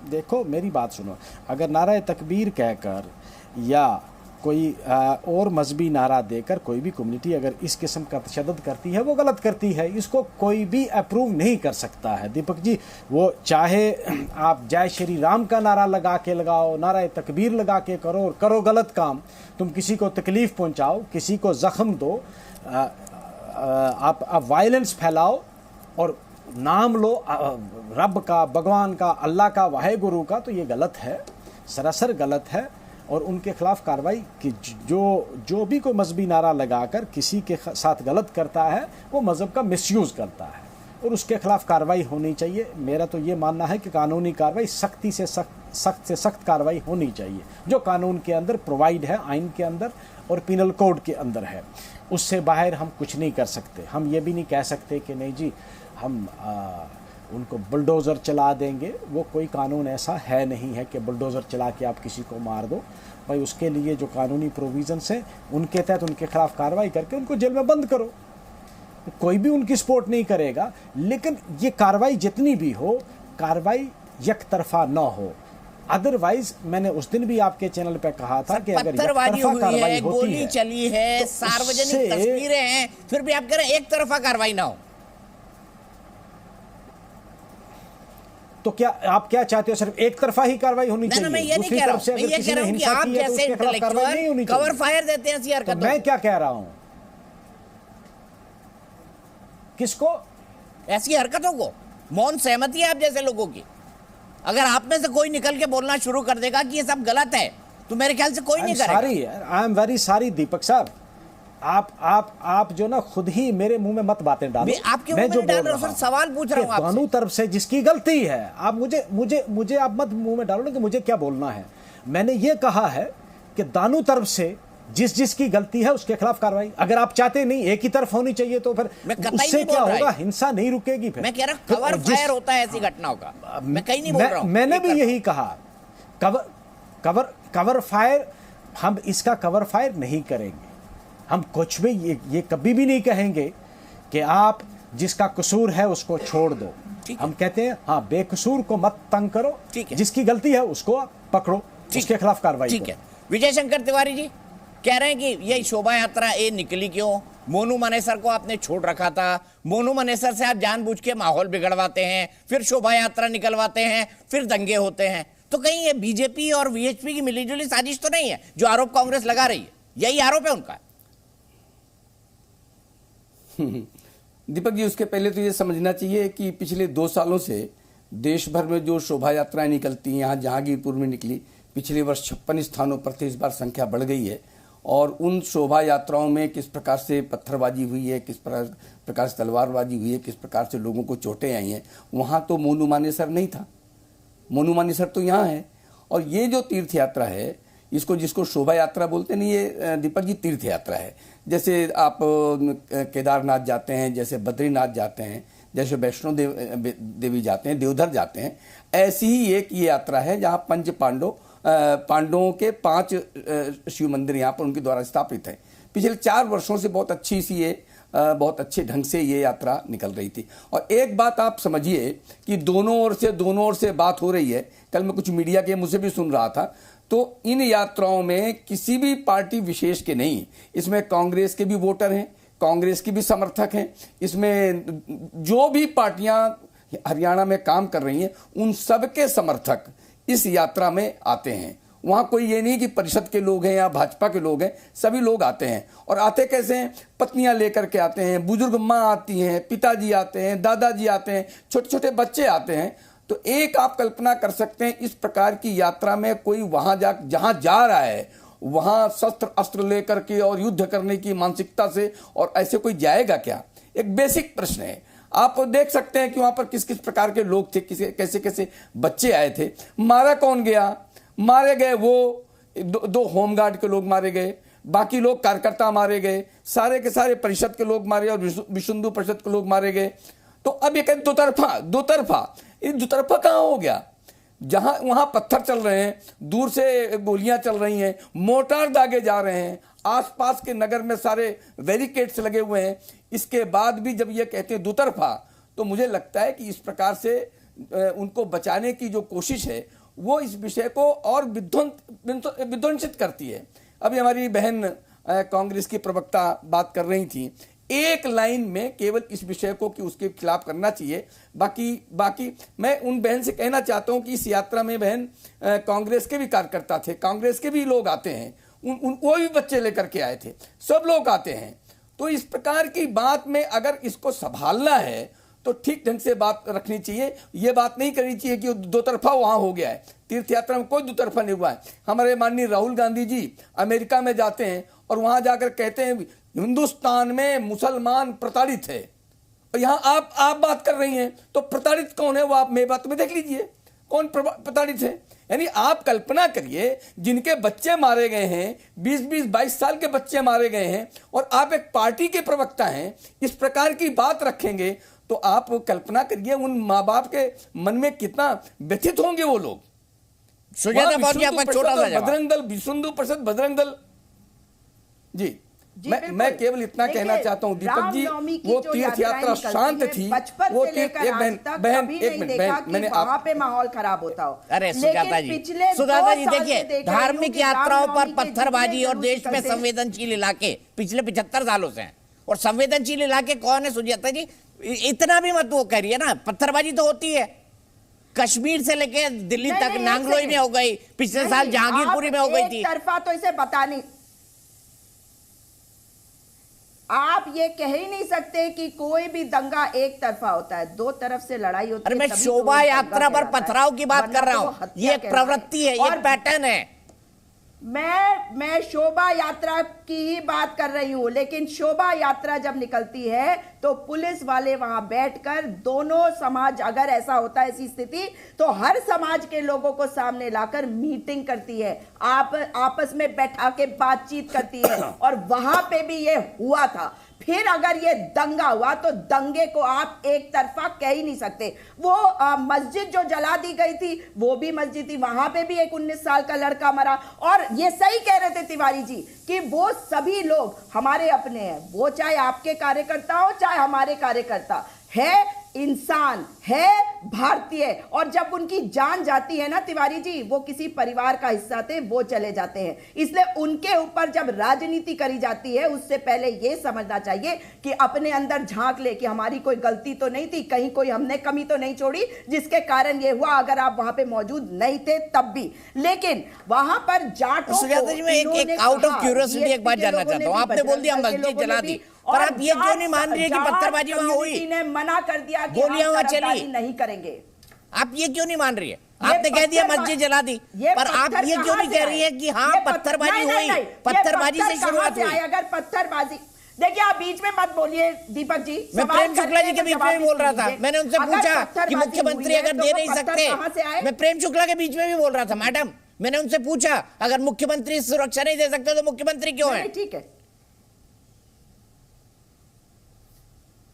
देखो मेरी बात सुनो, अगर नाराए तकबीर कहकर या कोई और मजहबी नारा देकर कोई भी कम्युनिटी अगर इस किस्म का तशद्दुद करती है, वो गलत करती है, इसको कोई भी अप्रूव नहीं कर सकता है दीपक जी। वो चाहे आप जय श्री राम का नारा लगा के लगाओ, नारा तकबीर लगा के करो, और करो गलत काम, तुम किसी को तकलीफ पहुंचाओ, किसी को जख्म दो, आप वायलेंस फैलाओ और नाम लो रब का, भगवान का, अल्लाह का, वाहे गुरु का, तो ये गलत है, सरासर गलत है। और उनके खिलाफ कार्रवाई कि जो भी कोई मजहबी नारा लगाकर किसी के साथ गलत करता है, वो मज़हब का मिसयूज़ करता है, और उसके खिलाफ कार्रवाई होनी चाहिए। मेरा तो ये मानना है कि कानूनी कार्रवाई सख्त से सख्त कार्रवाई होनी चाहिए, जो कानून के अंदर प्रोवाइड है, आइन के अंदर और पिनल कोड के अंदर है। उससे बाहर हम कुछ नहीं कर सकते। हम ये भी नहीं कह सकते कि नहीं जी हम उनको बुलडोज़र चला देंगे। वो कोई कानून ऐसा है नहीं है कि बुलडोज़र चला के आप किसी को मार दो भाई। उसके लिए जो कानूनी प्रोविजंस हैं उनके तहत उनके खिलाफ कार्रवाई करके उनको जेल में बंद करो। कोई भी उनकी सपोर्ट नहीं करेगा, लेकिन ये कार्रवाई जितनी भी हो, कार्रवाई एक तरफा ना हो। अदरवाइज मैंने उस दिन भी आपके चैनल पे कहा था कि अगर पत्थरबाजी हुई है, गोली चली है, सार्वजनिक तस्वीरें हैं, फिर भी आप कह रहे हैं एक तरफा कार्रवाई ना हो, तो क्या आप क्या चाहते हो? सिर्फ एक तरफा ही कार्रवाई होनी चाहिए? मैं ये नहीं कह रहा हूं, मैं ये कह रहा हूं कि आप जैसे इंटेलेक्चुअल कवर फायर देते हैं ऐसी हरकतों। मैं क्या कह रहा हूं? किसको? ऐसी हरकतों को मौन सहमति है आप जैसे लोगों की? अगर आप में से कोई निकल के बोलना शुरू कर देगा कि ये सब गलत है, तो मेरे ख्याल से कोई नहीं करेगा। आई एम वेरी सॉरी दीपक साहब, आप जो ना खुद ही मेरे मुंह में मत बातें डालो। आपके मुंह में डाल रहा हूं सर, सवाल पूछ रहा हूं आपसे। दोनों तरफ से जिसकी गलती है, आप मुझे आप मत मुंह में डालो ना कि मुझे क्या बोलना है। मैंने ये कहा है कि दोनों तरफ से जिसकी गलती है उसके खिलाफ कार्रवाई। अगर आप चाहते नहीं एक ही तरफ होनी चाहिए तो फिर उससे क्या होगा, हिंसा नहीं रुकेगी। फिर मैं कह रहा हूं कवर फायर होता है ऐसी घटनाओं का, मैं कहीं नहीं बोल रहा हूं। मैंने भी यही कहा, कवर फायर, हम इसका कवर फायर नहीं करेंगे। हम कुछ भी ये कभी भी नहीं कहेंगे कि आप जिसका कसूर है उसको छोड़ दो। हम कहते हैं हाँ, बेकसूर को मत तंग करो, जिसकी गलती है उसको आप पकड़ो, उसके खिलाफ कार्रवाई करो। ठीक है। विजय शंकर तिवारी जी कह रहे हैं कि ये शोभा यात्रा ये निकली क्यों? मोनू मनेसर को आपने छोड़ रखा था, मोनू मनेसर से आप जानबूझ के माहौल बिगड़वाते हैं, फिर शोभा यात्रा निकलवाते हैं, फिर दंगे होते हैं। तो कहीं ये बीजेपी और वीएचपी की मिलीजुली साजिश तो नहीं है जो आरोप कांग्रेस लगा रही है? यही आरोप है उनका। दीपक जी, उसके पहले तो ये समझना चाहिए कि पिछले 2 सालों से देश भर में जो शोभा यात्राएं निकलती हैं, यहाँ जहांगीरपुर में निकली, पिछले वर्ष 56 स्थानों पर थे, इस बार संख्या बढ़ गई है। और उन शोभा यात्राओं में किस प्रकार से पत्थरबाजी हुई है, किस प्रकार से तलवारबाजी हुई है, किस प्रकार से लोगों को चोटें आई हैं, वहाँ तो मोनू मानेसर नहीं था। मोनू मानेसर तो यहाँ है। और ये जो तीर्थ यात्रा है, जिसको शोभा यात्रा बोलते नहीं, ये दीपक जी तीर्थ यात्रा है। जैसे आप केदारनाथ जाते हैं, जैसे बद्रीनाथ जाते हैं, जैसे वैष्णो देवी जाते हैं, देवधर जाते हैं, ऐसी ही एक ये यात्रा है जहाँ पांडवों के 5 शिव मंदिर यहाँ पर उनके द्वारा स्थापित है। पिछले 4 वर्षों से बहुत अच्छे ढंग से ये यात्रा निकल रही थी। और एक बात आप समझिए कि दोनों ओर से बात हो रही है। कल मैं कुछ मीडिया के मुझसे भी सुन रहा था, तो इन यात्राओं में किसी भी पार्टी विशेष के नहीं, इसमें कांग्रेस के भी वोटर हैं, कांग्रेस की भी समर्थक हैं, इसमें जो भी पार्टियां हरियाणा में काम कर रही हैं उन सबके समर्थक इस यात्रा में आते हैं। वहां कोई ये नहीं कि परिषद के लोग हैं या भाजपा के लोग हैं, सभी लोग आते हैं। और आते कैसे हैं? पत्नियां लेकर के आते हैं, बुजुर्ग माँ आती हैं, पिताजी आते हैं, दादाजी आते हैं, छोटे छोटे बच्चे आते हैं। तो एक आप कल्पना कर सकते हैं, इस प्रकार की यात्रा में कोई जहां जा रहा है वहां शस्त्र अस्त्र लेकर के और युद्ध करने की मानसिकता से, और ऐसे कोई जाएगा क्या? एक बेसिक प्रश्न है। आप देख सकते हैं कि वहां पर किस किस प्रकार के लोग थे, कैसे कैसे बच्चे आए थे। मारा कौन गया? मारे गए वो 2 होमगार्ड के लोग मारे गए, बाकी लोग कार्यकर्ता मारे गए, सारे के सारे परिषद के लोग मारे और विश्व हिंदू परिषद के लोग मारे गए। तो अब ये कहते दो तरफा ये दुतरफा कहां हो गया? जहां वहां पत्थर चल रहे हैं, दूर से गोलियां चल रही हैं, मोर्टार दागे जा रहे हैं, आसपास के नगर में सारे बैरिकेड्स लगे हुए हैं। इसके बाद भी जब ये कहते हैं दुतरफा, तो मुझे लगता है कि इस प्रकार से उनको बचाने की जो कोशिश है वो इस विषय को और विध्वंसित करती है। अभी हमारी बहन कांग्रेस की प्रवक्ता बात कर रही थी, एक लाइन में केवल इस विषय को कि उसके खिलाफ करना चाहिए। बाकी मैं उन बहन से कहना चाहता हूं कि इस यात्रा में बहन कांग्रेस के भी कार्यकर्ता थे, कांग्रेस के भी लोग आते हैं, वो भी बच्चे लेकर के आए थे, सब लोग आते हैं। तो इस प्रकार की बात में अगर इसको संभालना है तो ठीक ढंग से बात रखनी चाहिए। ये बात नहीं करनी चाहिए कि दो तरफा वहां हो गया है। तीर्थ यात्रा में कोई दो तरफा नहीं हुआ है। हमारे माननीय राहुल गांधी जी अमेरिका में जाते हैं और वहां जाकर कहते हैं हिंदुस्तान में मुसलमान प्रताड़ित है, और यहां आप बात कर रही हैं, तो प्रताड़ित कौन है वो आप मेरी बात में देख लीजिए, कौन प्रताड़ित है। यानी आप कल्पना करिए, जिनके बच्चे मारे गए हैं, 20-22 साल के बच्चे मारे गए हैं, और आप एक पार्टी के प्रवक्ता हैं, इस प्रकार की बात रखेंगे, तो आप कल्पना करिए उन माँ बाप के मन में कितना व्यथित होंगे वो लोग। बजरंग दल, विश्व हिंदू परिषद, बजरंग दल जी मैं केवल इतना कहना चाहता हूं दीपक जी, वो तीर्थ यात्रा शांत थी। वो एक बहन मैंने वहां पे माहौल खराब होता हो। अरे सुजाता जी देखिए, धार्मिक यात्राओं पर पत्थरबाजी और देश में संवेदनशील इलाके पिछले 75 सालों से हैं। और संवेदनशील इलाके कौन है सुजाता जी? इतना भी मत वो करिए ना, पत्थरबाजी तो होती है, कश्मीर से लेके दिल्ली तक, नांगलोई में हो गई, पिछले साल जहांगीरपुरी में हो गई थी। तरफा तो इसे बता नहीं। आप ये कह ही नहीं सकते कि कोई भी दंगा एक तरफा होता है, दो तरफ से लड़ाई होती है। अरे मैं शोभा यात्रा पर पथराव की बात कर रहा हूं, ये एक प्रवृत्ति है, ये पैटर्न है। मैं शोभा यात्रा की ही बात कर रही हूं, लेकिन शोभा यात्रा जब निकलती है तो पुलिस वाले वहां बैठकर दोनों समाज, अगर ऐसा होता है ऐसी स्थिति, तो हर समाज के लोगों को सामने लाकर मीटिंग करती है, आपस में बैठा के बातचीत करती है, और वहां पे भी ये हुआ था। फिर अगर ये दंगा हुआ तो दंगे को आप एक तरफा कह ही नहीं सकते। वो मस्जिद जो जला दी गई थी वो भी मस्जिद थी, वहां पे भी एक 19 साल का लड़का मरा। और ये सही कह रहे थे तिवारी जी कि वो सभी लोग हमारे अपने हैं, वो चाहे आपके कार्यकर्ता हो चाहे हमारे कार्यकर्ता है, इंसान है, भारतीय। और जब उनकी जान जाती है ना तिवारी जी, वो किसी परिवार का हिस्सा थे, वो चले जाते हैं। इसलिए उनके ऊपर जब राजनीति करी जाती है उससे पहले ये समझना चाहिए कि अपने अंदर झांक ले कि हमारी कोई गलती तो नहीं थी, कहीं कोई हमने कमी तो नहीं छोड़ी जिसके कारण ये हुआ, अगर आप वहां पे मौजूद नहीं थे तब भी। लेकिन वहां पर जाटों को आउट ऑफ क्यूरियोसिटी एक बात जानना चाहता हूं, आपने बोल दिया मस्जिद जला दी, और आप ये क्यों नहीं मान रही है कि पत्थरबाजी वहां हुई? ने मना कर दिया कि गोलियां वहां चली, नहीं करेंगे। आप ये क्यों नहीं मान रही है? आपने कह दिया मस्जिद जला दी, पर आप ये क्यों नहीं कह रही है कि हाँ पत्थरबाजी हुई, पत्थरबाजी से शुरुआत हुई? अगर पत्थरबाजी, देखिए आप बीच में मत बोलिए दीपक जी। मैं प्रेम शुक्ला जी के बीच में भी बोल रहा था, मैंने उनसे पूछा कि मुख्यमंत्री अगर दे नहीं सकते, मैं प्रेम शुक्ला के बीच में भी बोल रहा था, मैडम मैंने उनसे पूछा अगर मुख्यमंत्री सुरक्षा नहीं दे सकते तो मुख्यमंत्री क्यों है? ठीक है,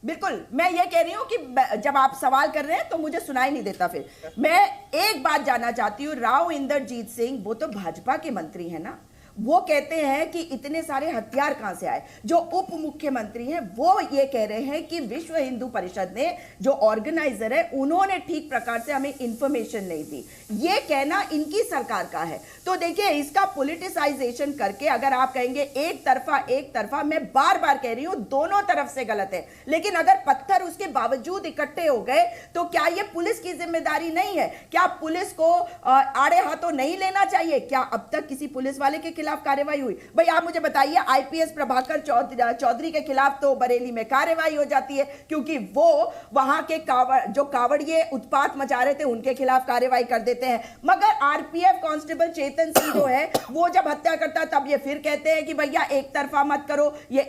बिल्कुल मैं ये कह रही हूं कि जब आप सवाल कर रहे हैं तो मुझे सुनाई नहीं देता। फिर मैं एक बात जानना चाहती हूं, राव इंदरजीत सिंह वो तो भाजपा के मंत्री हैं ना, वो कहते हैं कि इतने सारे हथियार कहां से आए। जो उप मुख्यमंत्री हैं वो ये कह रहे हैं कि विश्व हिंदू परिषद ने जो ऑर्गेनाइजर है उन्होंने ठीक प्रकार से हमें इंफॉर्मेशन नहीं दी। ये कहना इनकी सरकार का है। तो देखिए इसका पॉलिटिसाइजेशन करके अगर आप कहेंगे एक तरफा, मैं बार बार कह रही हूं दोनों तरफ से गलत है, लेकिन अगर पत्थर उसके बावजूद इकट्ठे हो गए तो क्या ये पुलिस की जिम्मेदारी नहीं है? क्या पुलिस को आड़े हाथों नहीं लेना चाहिए? क्या अब तक किसी पुलिस वाले के खिलाफ कार्रवाई हुई? भाई आप मुझे बताइए, आईपीएस प्रभाकर चौधरी के खिलाफ तो बरेली में कार्रवाई हो जाती है क्योंकि वो वहां के कावड़िए उत्पात मचा रहे थे उनके खिलाफ कार्रवाई कर देते हैं। मगर आरपीएफ कांस्टेबल चेतन सिंह जो है वो जब हत्या करता है तब ये फिर कहते हैं कि भैया एक तरफा मत करो, ये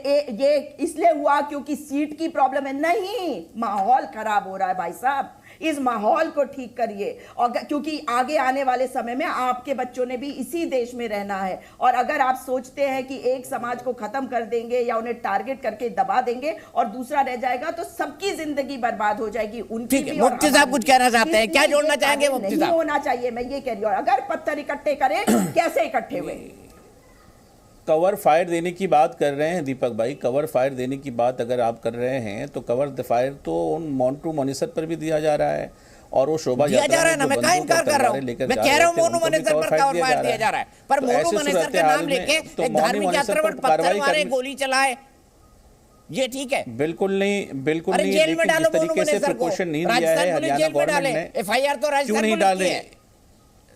इसलिए हुआ क्योंकि सीट की प्रॉब्लम है। नहीं, माहौल खराब हो रहा है भाई साहब, इस माहौल को ठीक करिए। और क्योंकि आगे आने वाले समय में आपके बच्चों ने भी इसी देश में रहना है, और अगर आप सोचते हैं कि एक समाज को खत्म कर देंगे या उन्हें टारगेट करके दबा देंगे और दूसरा रह जाएगा तो सबकी जिंदगी बर्बाद हो जाएगी, उनकी भी। मुफ्ती साहब कुछ कहना चाहते हैं, क्या जोड़ना चाहेंगे मुफ्ती साहब? होना चाहिए, मैं ये कह रही हूं। अगर पत्थर इकट्ठे करें, कैसे इकट्ठे हुए? कवर फायर देने की बात कर रहे हैं दीपक भाई, कवर फायर देने की बात अगर आप कर रहे हैं तो कवर फायर तो उन मोन्टू मनीसर पर भी दिया जा रहा है, और वो शोभा दिया जा रहा है ना, मैं कहाँ इनकार कर रहा हूँ, मैं कह रहा हूँ मोनू मनीसर पर कवर फायर दिया जा रहा है, पर मोनू मनीसर का नाम लेके एक धार्मिक यात्रा पर पत्थर मारे, गोली चलाए, ये ठीक है? बिल्कुल नहीं, बिल्कुल नहीं। जेल में डालो मोनू मनीसर को, नहीं दिया है हरियाणा गवर्नमेंट ने, एफआईआर तो राजस्थान नहीं डाल रहे,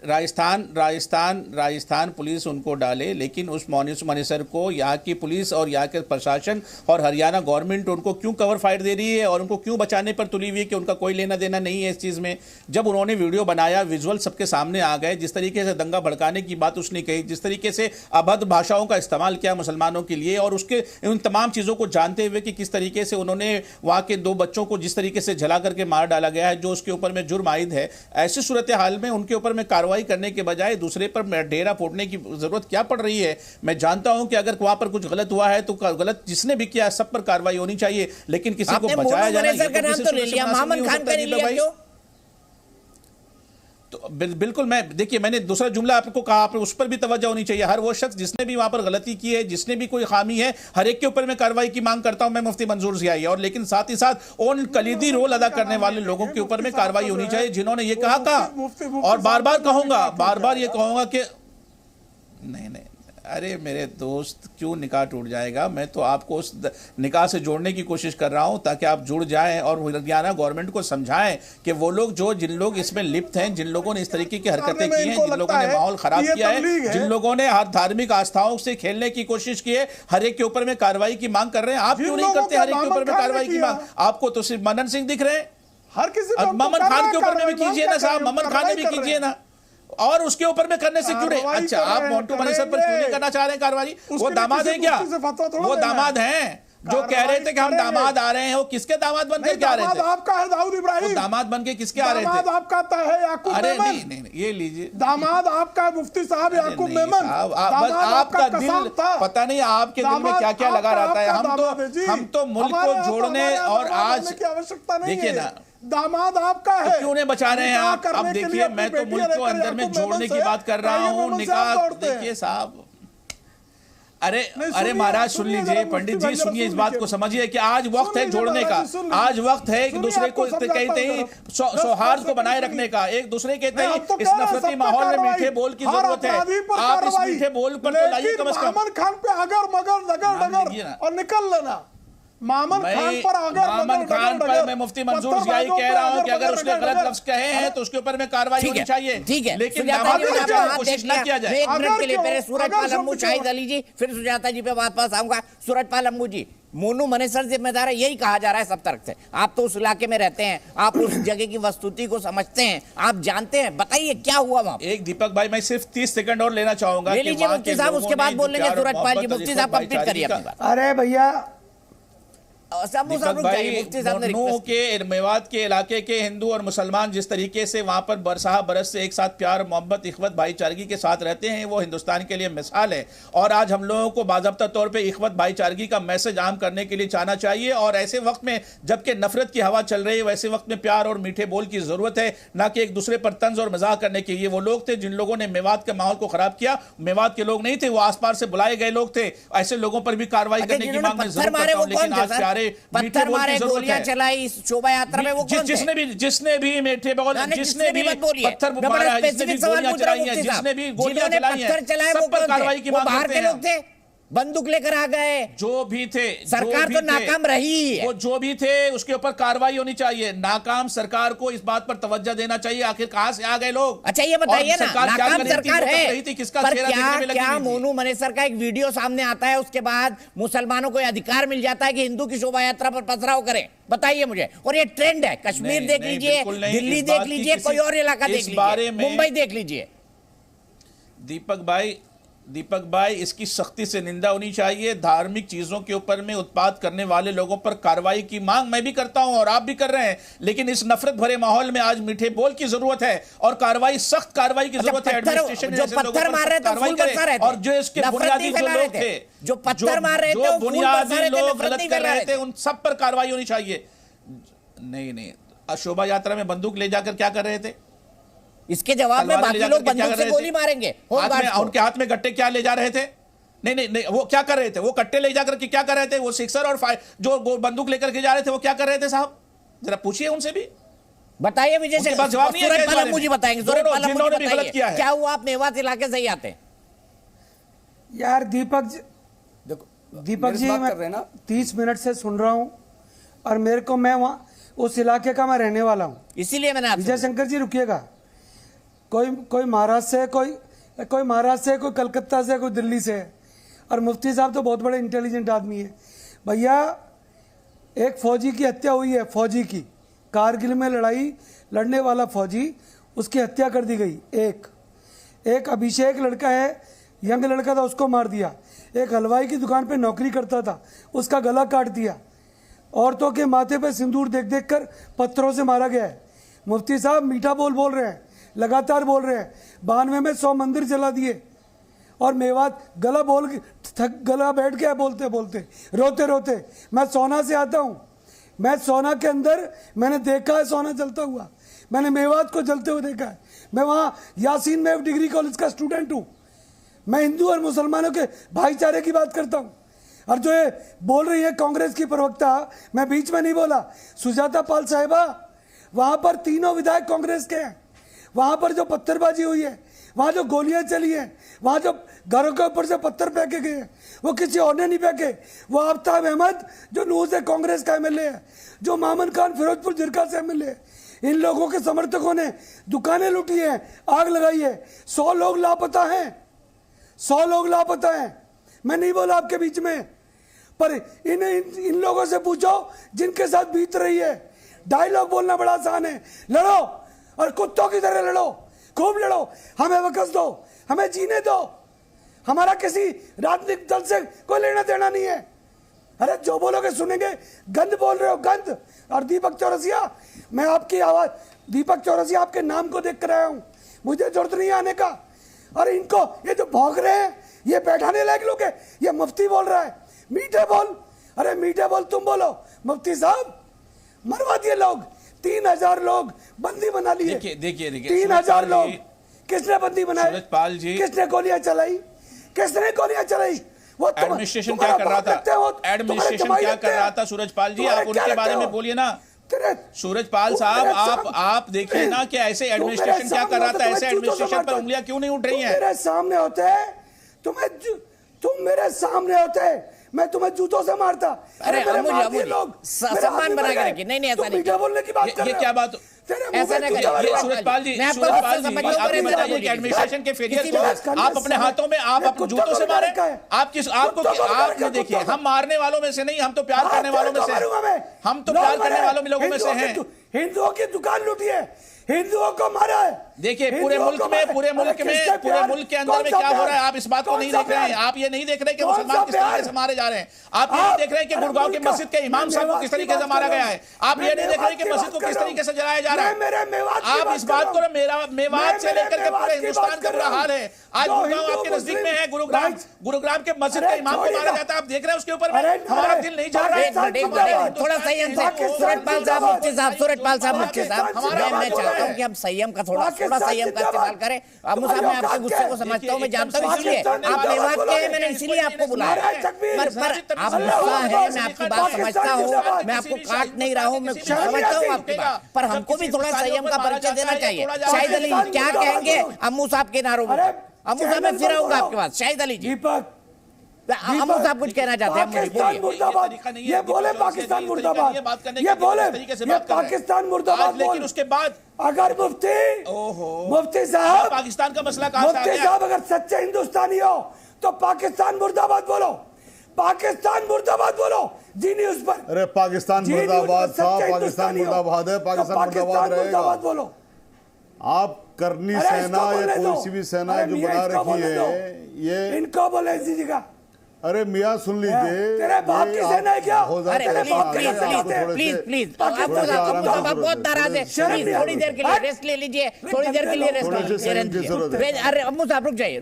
राजस्थान पुलिस उनको डाले, लेकिन उस मोनू मनीसर को यहाँ की पुलिस और यहाँ के प्रशासन और हरियाणा गवर्नमेंट उनको क्यों कवर फायर दे रही है और उनको क्यों बचाने पर तुली हुई है कि उनका कोई लेना देना नहीं है इस चीज़ में। जब उन्होंने वीडियो बनाया, विजुअल सबके सामने आ गए, जिस तरीके से दंगा भड़काने की बात उसने कही, जिस तरीके से अभद्र भाषाओं का इस्तेमाल किया मुसलमानों के लिए, और उसके उन तमाम चीज़ों को जानते हुए कि किस तरीके से उन्होंने वहाँ के 2 बच्चों को जिस तरीके से जला करके मार डाला गया है, जो उसके ऊपर में जुर्म आयद है, ऐसी सूरत हाल में उनके ऊपर में कार्रवाई करने के बजाय दूसरे पर डेरा फोड़ने की जरूरत क्या पड़ रही है? मैं जानता हूं कि अगर वहां पर कुछ गलत हुआ है तो गलत जिसने भी किया सब पर कार्रवाई होनी चाहिए, लेकिन किसी को बचाया जाना तो बिल्कुल। मैं देखिए, मैंने दूसरा जुमला आपको कहा, आप उस पर भी तवज्जो होनी चाहिए। हर वो शख्स जिसने भी वहां पर गलती की है, जिसने भी कोई खामी है, हर एक के ऊपर मैं कार्रवाई की मांग करता हूं मैं मुफ्ती मंजूर ज़ियाई, और लेकिन साथ ही साथ उन कलीदी रोल अदा करने वाले लोगों के ऊपर में कार्रवाई होनी चाहिए जिन्होंने ये कहा, और बार बार कहूंगा, बार बार ये कहूंगा कि नहीं, अरे मेरे दोस्त, क्यों निकाह टूट जाएगा? मैं तो आपको उस निकाह से जोड़ने की कोशिश कर रहा हूं ताकि आप जुड़ जाएं और हरियाणा गवर्नमेंट को समझाएं कि वो लोग जिन लोग इसमें लिप्त हैं, जिन लोगों ने इस तरीके की हरकतें की हैं, जिन लोगों ने माहौल खराब किया है, जिन लोगों ने हर धार्मिक आस्थाओं से खेलने की कोशिश की है, हर एक के ऊपर में कार्रवाई की मांग कर रहे हैं। आप क्यों नहीं करते हर एक के ऊपर में कार्रवाई की मांग? आपको तो सिर्फ मनन सिंह दिख रहे हैं। हर किसी ममन खान के ऊपर में भी कीजिए ना साहब, ममन खान ने भी कीजिए ना, और उसके ऊपर में करने से क्यों नहीं? अच्छा, आप मोंटू मनीसर पर क्यों नहीं करना चाह रहे हैं कार्रवाई? वो दामाद है क्या? वो दामाद हैं जो कह रहे थे कि हम दामाद आ रहे हैं। वो किसके दामाद बनकर क्या आ रहे थे? आपका है दाऊद इब्राहिम। दामाद बन के किसके आ रहे थे? दामाद आपका है याकूब अरे मेमन। नहीं, ये लीजिए, दामाद आपका मुफ्ती साहब याकूब मेमन। आपका दिल पता नहीं आपके दिल में क्या क्या लगा रहता है। हम तो मुल्क को जोड़ने और आज की आवश्यकता नहीं देखिए ना, दामाद आपका है, क्यों नहीं बचा रहे हैं आप? अब देखिए, मैं तो मुल्क को अंदर में जोड़ने की बात कर रहा हूँ। निकाह देखिए साहब, अरे महाराज सुन लीजिए, पंडित जी सुनिए, इस बात को समझिए कि आज वक्त है जोड़ने का, आज वक्त है एक दूसरे को कहते ही सौहार्द को बनाए रखने का, एक दूसरे कहते ही इस नफरती माहौल में मीठे बोल की जरूरत है। आप इस मीठे बोल पर तो लाइए कम से कम। मामन खान पे अगर मगर डगर और निकल लेना। मामन खान पर मैं मुफ्ती मंजूर जियाई कह रहा हूं कि अगर उसने गलत लफ्ज कहे हैं तो उसके ऊपर में कार्रवाई होनी चाहिए। ठीक है, लेकिन कोशिश न किया जाए। एक मिनट के लिए पहले सूरजपाल अम्मू, शाहिद अली जी, फिर सुजाता जी पे वापस आऊंगा। सूरजपाल अम्मू जी, मोनू मनेसर जिम्मेदार है, यही कहा जा रहा है सब तरफ से। आप तो उस इलाके में रहते हैं, आप उस जगह की वस्तुति को समझते हैं, आप जानते हैं, बताइए क्या हुआ वहां? एक दीपक भाई, मैं सिर्फ 30 सेकंड और लेना चाहूंगा। ले लीजिए मुफ्ती साहब, उसके बाद बोल लेंगे सूरजपाल जी। मुफ्ती साहब कंप्लीट करिए अपनी बात। अरे भैया, दीपक भाई, मोनू के मेवात के इलाके के हिंदू और मुसलमान जिस तरीके से वहां पर बरसाह बरस से एक साथ प्यार मोहब्बत इख्वत भाईचारगी के साथ रहते हैं, वो हिंदुस्तान के लिए मिसाल है। और आज हम लोगों को बाज़ाब्ता तौर पे इख्वत भाईचारगी का मैसेज आम करने के लिए चाहना चाहिए। और ऐसे वक्त में जबकि नफरत की हवा चल रही है, वैसे वक्त में प्यार और मीठे बोल की जरूरत है, ना कि एक दूसरे पर तंज और मजाक करने की। ये वो लोग थे जिन लोगों ने मेवात के माहौल को खराब किया। मेवात के लोग नहीं थे, वो आस पास से बुलाए गए लोग थे। ऐसे लोगों पर भी कार्रवाई करने की मांग में जरूर करता हूं। लेकिन आज प्यारे मीठे गोलियां चलाई इस शोभा यात्रा में, वो कौन थे? जिसने भी मीठे बोल, जिसने भी पत्थर मारा है, जिसने भी गोलियां चलाई हैं, जिसने भी गोलियां चलाई हैं, सब पर कार्रवाई की मांग करते हैं। लोग थे, बंदूक लेकर आ गए, जो भी थे, सरकार तो नाकाम रही है। वो जो भी थे उसके ऊपर कार्रवाई होनी चाहिए। नाकाम सरकार को इस बात पर तवज्जो देना चाहिए, आखिर कहां से आ गए लोग। अच्छा ये बताइए ना, नाकाम सरकार है, किसका पर क्या मोनू मनेसर का एक वीडियो सामने आता है, उसके बाद मुसलमानों को अधिकार मिल जाता है कि हिंदू की शोभा यात्रा पर पथराव करें? बताइए मुझे। और ये ट्रेंड है, कश्मीर देख लीजिए, दिल्ली देख लीजिए, कोई और इलाका देख लीजिए, मुंबई देख लीजिए। दीपक भाई, इसकी सख्ती से निंदा होनी चाहिए। धार्मिक चीजों के ऊपर में उत्पाद करने वाले लोगों पर कार्रवाई की मांग मैं भी करता हूं और आप भी कर रहे हैं। लेकिन इस नफरत भरे माहौल में आज मीठे बोल की जरूरत है और कार्रवाई, सख्त कार्रवाई की जरूरत है। एडमिनिस्ट्रेशन जो पत्थर मार रहे थे और जो इसके बुनियादी जो लोग थे, जो पत्थर मार रहे थे, बुनियादी लोग गलत कर रहे थे, उन सब पर कार्रवाई होनी चाहिए। नहीं, शोभा यात्रा में बंदूक ले जाकर क्या कर रहे थे? इसके जवाब में बाकी लोग बंदूक से गोली मारेंगे। उनके हाथ में गट्टे क्या ले जा रहे थे? नहीं, वो क्या कर रहे थे? वो कट्टे ले जाकर के क्या कर रहे थे? वो सिक्सर और जो बंदूक लेकर के जा रहे थे, वो क्या कर रहे थे साहब? जरा पूछिए उनसे भी, बताइए। विजय से जवाब नहीं है, मुझे बताएंगे क्या हुआ? आप मेवात इलाके से ही आते हैं यार। दीपक जी, मैं 30 मिनट से सुन रहा हूं और मेरे को, मैं वहां उस इलाके का मैं रहने वाला हूं, इसीलिए मैंने विजय शंकर जी रुकिएगा। कोई महाराष्ट्र से, कोई कलकत्ता से, कोई दिल्ली से, और मुफ्ती साहब तो बहुत बड़े इंटेलिजेंट आदमी है। भैया, एक फौजी की हत्या हुई है, फौजी की, कारगिल में लड़ाई लड़ने वाला फौजी, उसकी हत्या कर दी गई। एक अभिषेक लड़का है, यंग लड़का था, उसको मार दिया। एक हलवाई की दुकान पे नौकरी करता था, उसका गला काट दिया। औरतों के माथे पे सिंदूर देख देख कर पत्थरों से मारा गया है। मुफ्ती साहब मीठा बोल रहे हैं, लगातार बोल रहे हैं। 92 में 100 मंदिर जला दिए और मेवात गला बैठ गया बोलते बोलते, रोते रोते। मैं सोना से आता हूँ, मैं सोना के अंदर मैंने देखा है सोना जलता हुआ, मैंने मेवात को जलते हुए देखा है। मैं वहाँ यासीन में डिग्री कॉलेज का स्टूडेंट हूँ। मैं हिंदू और मुसलमानों के भाईचारे की बात करता हूँ। और जो ये बोल रही है कांग्रेस की प्रवक्ता, मैं बीच में नहीं बोला, सुजाता पाल साहिबा, वहाँ पर तीनों विधायक कांग्रेस के हैं। वहाँ पर जो पत्थरबाजी हुई है वहां जो गोलियां चली हैं, वहां जो घरों के ऊपर से पत्थर फेंके गए हैं, वो किसी और ने नहीं फेंके, वो आफ्ताब अहमद जो नूह से कांग्रेस का एमएलए है, जो मामन खान फिरोजपुर जिरका से एमएलए है, इन लोगों के समर्थकों ने दुकानें लूटी हैं, आग लगाई है। 100 लोग लापता हैं, 100 लोग लापता हैं। मैं नहीं बोला आपके बीच में, पर इन लोगों से पूछो जिनके साथ बीत रही है। डायलॉग बोलना बड़ा आसान है, लड़ो और कुत्तों की तरह लड़ो, खूब लड़ो, हमें वक़्त दो, हमें जीने दो, हमारा किसी राजनीतिक दल से कोई लेना देना नहीं है। अरे जो बोलोगे सुनेंगे, गंद बोल रहे हो, गंद। और दीपक चौरसिया, मैं आपकी आवाज, दीपक चौरसिया आपके नाम को देख कर आया हूं, मुझे जरूरत नहीं आने का। और इनको ये जो भौंक रहे हैं, ये बैठाने लायक लोग है। ये मुफ्ती बोल रहा है, मीठे बोल, अरे मीठे बोल, तुम बोलो मुफ्ती साहब, मरवा दिए लोग, 3000 लोग बंदी बना लिए। देखिए 3000 लोग किसने बंदी बनाए? सूरजपाल जी, किसने गोलियां चलाई? किसने गोलियां चलाई? वो एडमिनिस्ट्रेशन क्या कर रहा था? एडमिनिस्ट्रेशन क्या कर रहा था सूरजपाल जी? आप उनके बारे में बोलिए ना। सूरजपाल साहब, आप देखिए ना कि ऐसे एडमिनिस्ट्रेशन क्या कर रहा था, ऐसे एडमिनिस्ट्रेशन पर उंगलियां क्यों नहीं उठ रही हैं? मेरे सामने होते, तुम मेरे सामने होते, मैं तुम्हें जूतों से मारता। अरे लोग सम्मान बना के रखिए। नहीं ऐसा नहीं, बोलने की बात कर ये क्या बात? ऐसा नहीं करिए सूरजपाल जी, आप बताइए कि एडमिनिस्ट्रेशन के फेलियर को आप अपने हाथों में, आप अपने जूतों से मारे? आपने देखिए, हम मारने वालों में से नहीं, हम तो प्यार करने वालों में से, हम तो प्यार करने वालों में लोगों में से हैं। हिंदुओं की दुकान लूटी है, हिंदुओं को मारा है। देखिए पूरे मुल्क के अंदर में क्या हो रहा है, आप इस बात को नहीं देख रहे हैं। आप ये नहीं देख रहे कि मुसलमान किस तरीके से मारे जा रहे हैं। आप ये नहीं देख रहे कि गुड़गांव के मस्जिद के इमाम साहब को किस तरीके से मारा गया है। आप ये नहीं देख रहे कि मस्जिद को किस तरीके से जलाया जा रहा है। आप इस बात को, मेवात से लेकर के पूरे हिंदुस्तान का बुरा हाल है। आज गुड़गांव आपके नजदीक में है, गुरुग्राम के मस्जिद के इमाम को मारा जाता है। आप देख रहे हैं उसके ऊपर हमारा दिल नहीं चल रहा है। थोड़ा संयम से सूरजपाल साहब, मुफ्ती साहब, सूरजपाल साहब, मुफ्ती साहब, मैं चाहता हूँ कि हम संयम का थोड़ा संयम का इस्तेमाल करें। अबू साहब, मैं आपके गुस्से को समझता हूँ, मैं जानता हूँ, इसलिए आप मेवात के हैं, मैंने इसीलिए आपको बुलाया। पर आप गुस्सा है, मैं आपकी बात समझता हूँ, मैं आपको काट नहीं रहा हूँ, मैं समझता हूँ आपकी बात, पर हमको भी थोड़ा संयम का परिचय देना चाहिए। शाहिद अली क्या कहेंगे अम्मू साहब के नारों में? अम्मू साहब, मैं फिर आऊंगा आपके पास। शाहिद अली जी, अम्मू साहब कुछ कहना चाहते हैं, बोलिए। ये बोले पाकिस्तान मुर्दाबाद, ये बोले पाकिस्तान मुर्दाबाद, लेकिन उसके बाद अगर मुफ्ती साहब, पाकिस्तान का मसला कहां से आ गया? साहब अगर सच्चे हिंदुस्तानी हो तो पाकिस्तान मुर्दाबाद बोलो, पाकिस्तान मुर्दाबाद बोलो जी न्यूज़ पर। अरे पाकिस्तान मुर्दाबाद था, पाकिस्तान मुर्दाबाद है, पाकिस्तान मुर्दाबाद रहेगा। बोलो आप करनी सेना या कोई सी भी सेना जो बना रखी है, ये इनको बोले जी का। अरे मियाँ सुन लीजिए, तेरे बाप की सेना है क्या? अरे प्लीज आप बहुत नाराज है, थोड़ी देर के लिए रेस्ट ले लीजिए, थोड़ी देर के लिए रेस्ट। अरे अम्मू साहब रुक जाइए,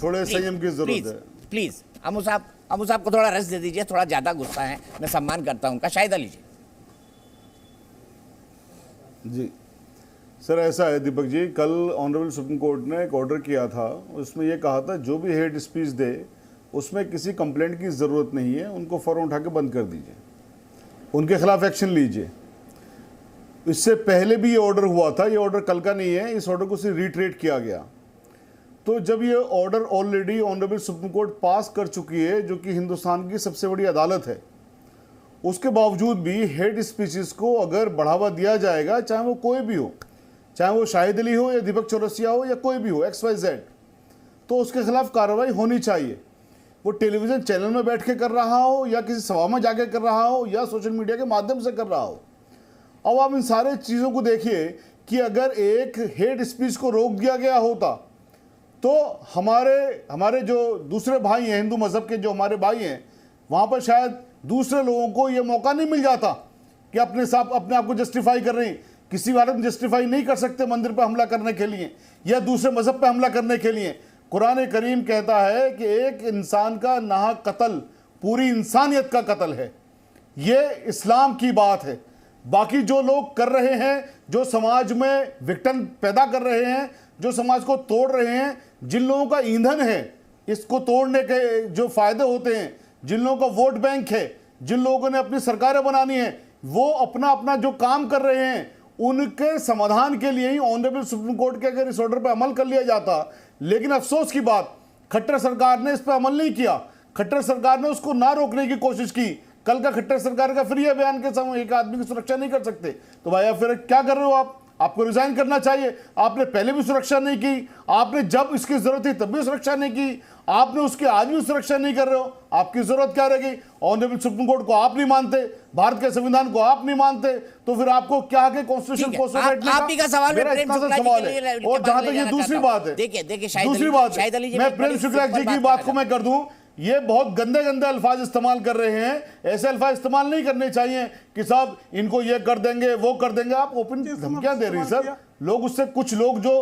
थोड़े संयम की जरूरत है, प्लीज। अम्मू साहब को थोड़ा रेस्ट दे दीजिए, थोड़ा ज्यादा गुस्सा है, मैं सम्मान करता हूँ उनका। शाहिद अली जी। सर ऐसा है दीपक जी, कल ऑनरेबल सुप्रीम कोर्ट ने एक ऑर्डर किया था, उसमें यह कहा था जो भी हेट स्पीच दे उसमें किसी कंप्लेंट की ज़रूरत नहीं है, उनको फ़ौरन उठा के बंद कर दीजिए, उनके खिलाफ एक्शन लीजिए। इससे पहले भी ये ऑर्डर हुआ था, ये ऑर्डर कल का नहीं है, इस ऑर्डर को सिर्फ रिट्रेट किया गया। तो जब ये order already honourable Supreme Court pass कर चुकी है, जो कि हिंदुस्तान की सबसे बड़ी अदालत है, उसके बावजूद भी हेट स्पीचेस को अगर बढ़ावा दिया जाएगा, चाहे वो कोई भी हो, चाहे वो शाहिद अली हो या दीपक चौरसिया हो या कोई भी हो, XYZ, तो उसके खिलाफ कार्रवाई होनी चाहिए। वो टेलीविज़न चैनल में बैठ के कर रहा हो या किसी सभा में जाके कर रहा हो या सोशल मीडिया के माध्यम से कर रहा हो। अब आप इन सारे चीज़ों को देखिए कि अगर एक हेट स्पीच को रोक दिया गया होता तो हमारे जो दूसरे भाई हैं, हिंदू मज़हब के जो हमारे भाई हैं, वहाँ पर शायद दूसरे लोगों को ये मौका नहीं मिल जाता कि अपने आप को जस्टिफाई कर रहे हैं। किसी भारत में जस्टिफाई नहीं कर सकते मंदिर पर हमला करने के लिए या दूसरे मज़हब पर हमला करने के लिए। कुरान करीम कहता है कि एक इंसान का नाहक कत्ल पूरी इंसानियत का कत्ल है। ये इस्लाम की बात है। बाकी जो लोग कर रहे हैं, जो समाज में विघटन पैदा कर रहे हैं, जो समाज को तोड़ रहे हैं, जिन लोगों का ईंधन है इसको तोड़ने के जो फायदे होते हैं, जिन लोगों का वोट बैंक है, जिन लोगों ने अपनी सरकारें बनानी है, वो अपना जो काम कर रहे हैं उनके समाधान के लिए ही ऑनरेबल सुप्रीम कोर्ट के अगर इस ऑर्डर पर अमल कर लिया जाता, लेकिन अफसोस की बात खट्टर सरकार ने इस पर अमल नहीं किया। खट्टर सरकार ने उसको ना रोकने की कोशिश की। कल का खट्टर सरकार का फिर यह बयान के समय एक आदमी की सुरक्षा नहीं कर सकते, तो भाई फिर क्या कर रहे हो आप? आपको रिजाइन करना चाहिए। आपने पहले भी सुरक्षा नहीं की, आपने जब इसकी जरूरत थी तब भी सुरक्षा नहीं की, आपने उसके आज भी सुरक्षा नहीं कर रहे हो। आपकी जरूरत क्या रहेगी? ऑनरेबल सुप्रीम कोर्ट को आप नहीं मानते, भारत के संविधान को आप नहीं मानते, तो फिर आपको क्या है कॉन्स्टिट्यूशन को आप ही का सवाल मेरा इतना सा सवाल है। और जहां तक ये दूसरी बात है, देखिए दूसरी बात है, मैं प्रेम शुक्ला जी की बात को मैं कर दूं, ये बहुत गंदे गंदे अल्फाज इस्तेमाल कर रहे हैं। ऐसे अल्फाज इस्तेमाल नहीं करने चाहिए कि साहब इनको ये कर देंगे वो कर देंगे। आप ओपन धमकियां दे रही हैं सर। लोग उससे कुछ लोग जो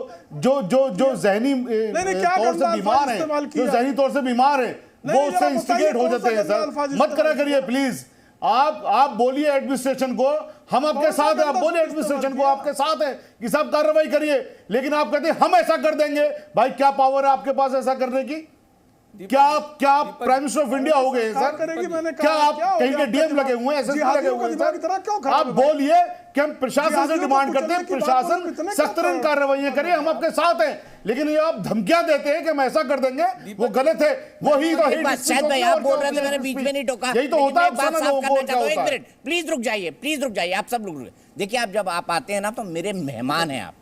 जहनी तौर से बीमार हैं, जो जहनी तौर से बीमार हैं, वो उससे इंस्टिगेट हो जाते हैं सर। मत करा करिए प्लीज। आप बोलिए एडमिनिस्ट्रेशन को, हम आपके साथ हैं। आप बोलिए एडमिनिस्ट्रेशन को, आपके साथ है कि साहब कार्रवाई करिए, लेकिन आप कहते हैं हम ऐसा कर देंगे। भाई क्या पावर है आपके पास ऐसा करने की? क्या आप प्राइम मिनिस्टर ऑफ इंडिया हो गए सर? क्या आप कहीं के डीएम लगे हुए हैं, एसएसपी लगे हुए हैं सर? आप बोलिए कि हम प्रशासन से डिमांड करते हैं, प्रशासन सख्तरीन कार्रवाई करे, हम आपके साथ हैं। लेकिन ये आप धमकियां देते हैं कि हम ऐसा कर देंगे, वो गलत है। वही तो शायद भाई आप बोल रहे थे, मैंने बीच में नहीं टोका। यही तो होता है। बात साफ करना चाहता हूं, एक मिनट प्लीज रुक जाइए, आप सब लोग। देखिए, आप जब आप आते हैं ना तो मेरे मेहमान हैं आप।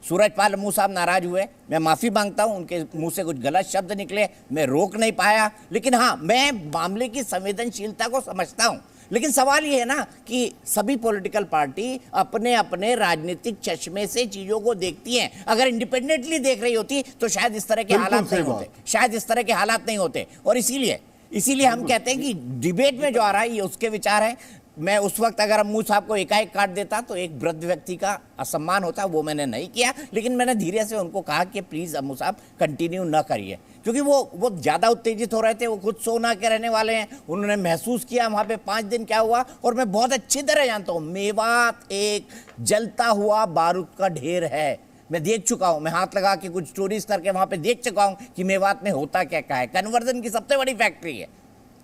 सूरजपाल मूसा साहब नाराज हुए, मैं माफी मांगता हूं, उनके मुंह से कुछ गलत शब्द निकले, मैं रोक नहीं पाया। लेकिन हाँ, मैं मामले की संवेदनशीलता को समझता हूं। लेकिन सवाल ये है ना कि सभी पॉलिटिकल पार्टी अपने अपने राजनीतिक चश्मे से चीजों को देखती हैं। अगर इंडिपेंडेंटली देख रही होती तो शायद इस तरह के हालात नहीं होते, शायद इस तरह के हालात नहीं होते। और इसीलिए हम कहते हैं कि डिबेट में जो आ रहा है ये उसके विचार है। मैं उस वक्त अगर अम्मू साहब को एकाएक काट देता तो एक वृद्ध व्यक्ति का असम्मान होता, वो मैंने नहीं किया। लेकिन मैंने धीरे से उनको कहा कि प्लीज़ अम्मू साहब कंटिन्यू न करिए, क्योंकि वो ज़्यादा उत्तेजित हो रहे थे। वो खुद सोना के रहने वाले हैं, उन्होंने महसूस किया वहाँ पे 5 दिन क्या हुआ। और मैं बहुत अच्छी तरह जानता हूँ, मेवात एक जलता हुआ बारूद का ढेर है। मैं देख चुका हूँ, मैं हाथ लगा के कुछ स्टोरीज करके वहाँ पे देख चुका हूँ कि मेवात में होता क्या क्या है। कन्वर्जन की सबसे बड़ी फैक्ट्री है।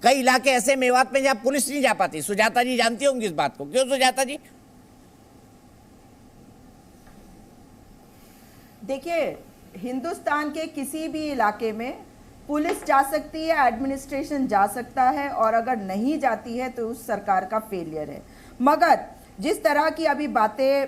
कई इलाके ऐसे मेवात में जहाँ पुलिस नहीं जा पाती। सुजाता जी जानती होंगी इस बात को, क्यों सुजाता जी? देखिए, हिंदुस्तान के किसी भी इलाके में पुलिस जा सकती है, एडमिनिस्ट्रेशन जा सकता है, और अगर नहीं जाती है तो उस सरकार का फेलियर है। मगर जिस तरह की अभी बातें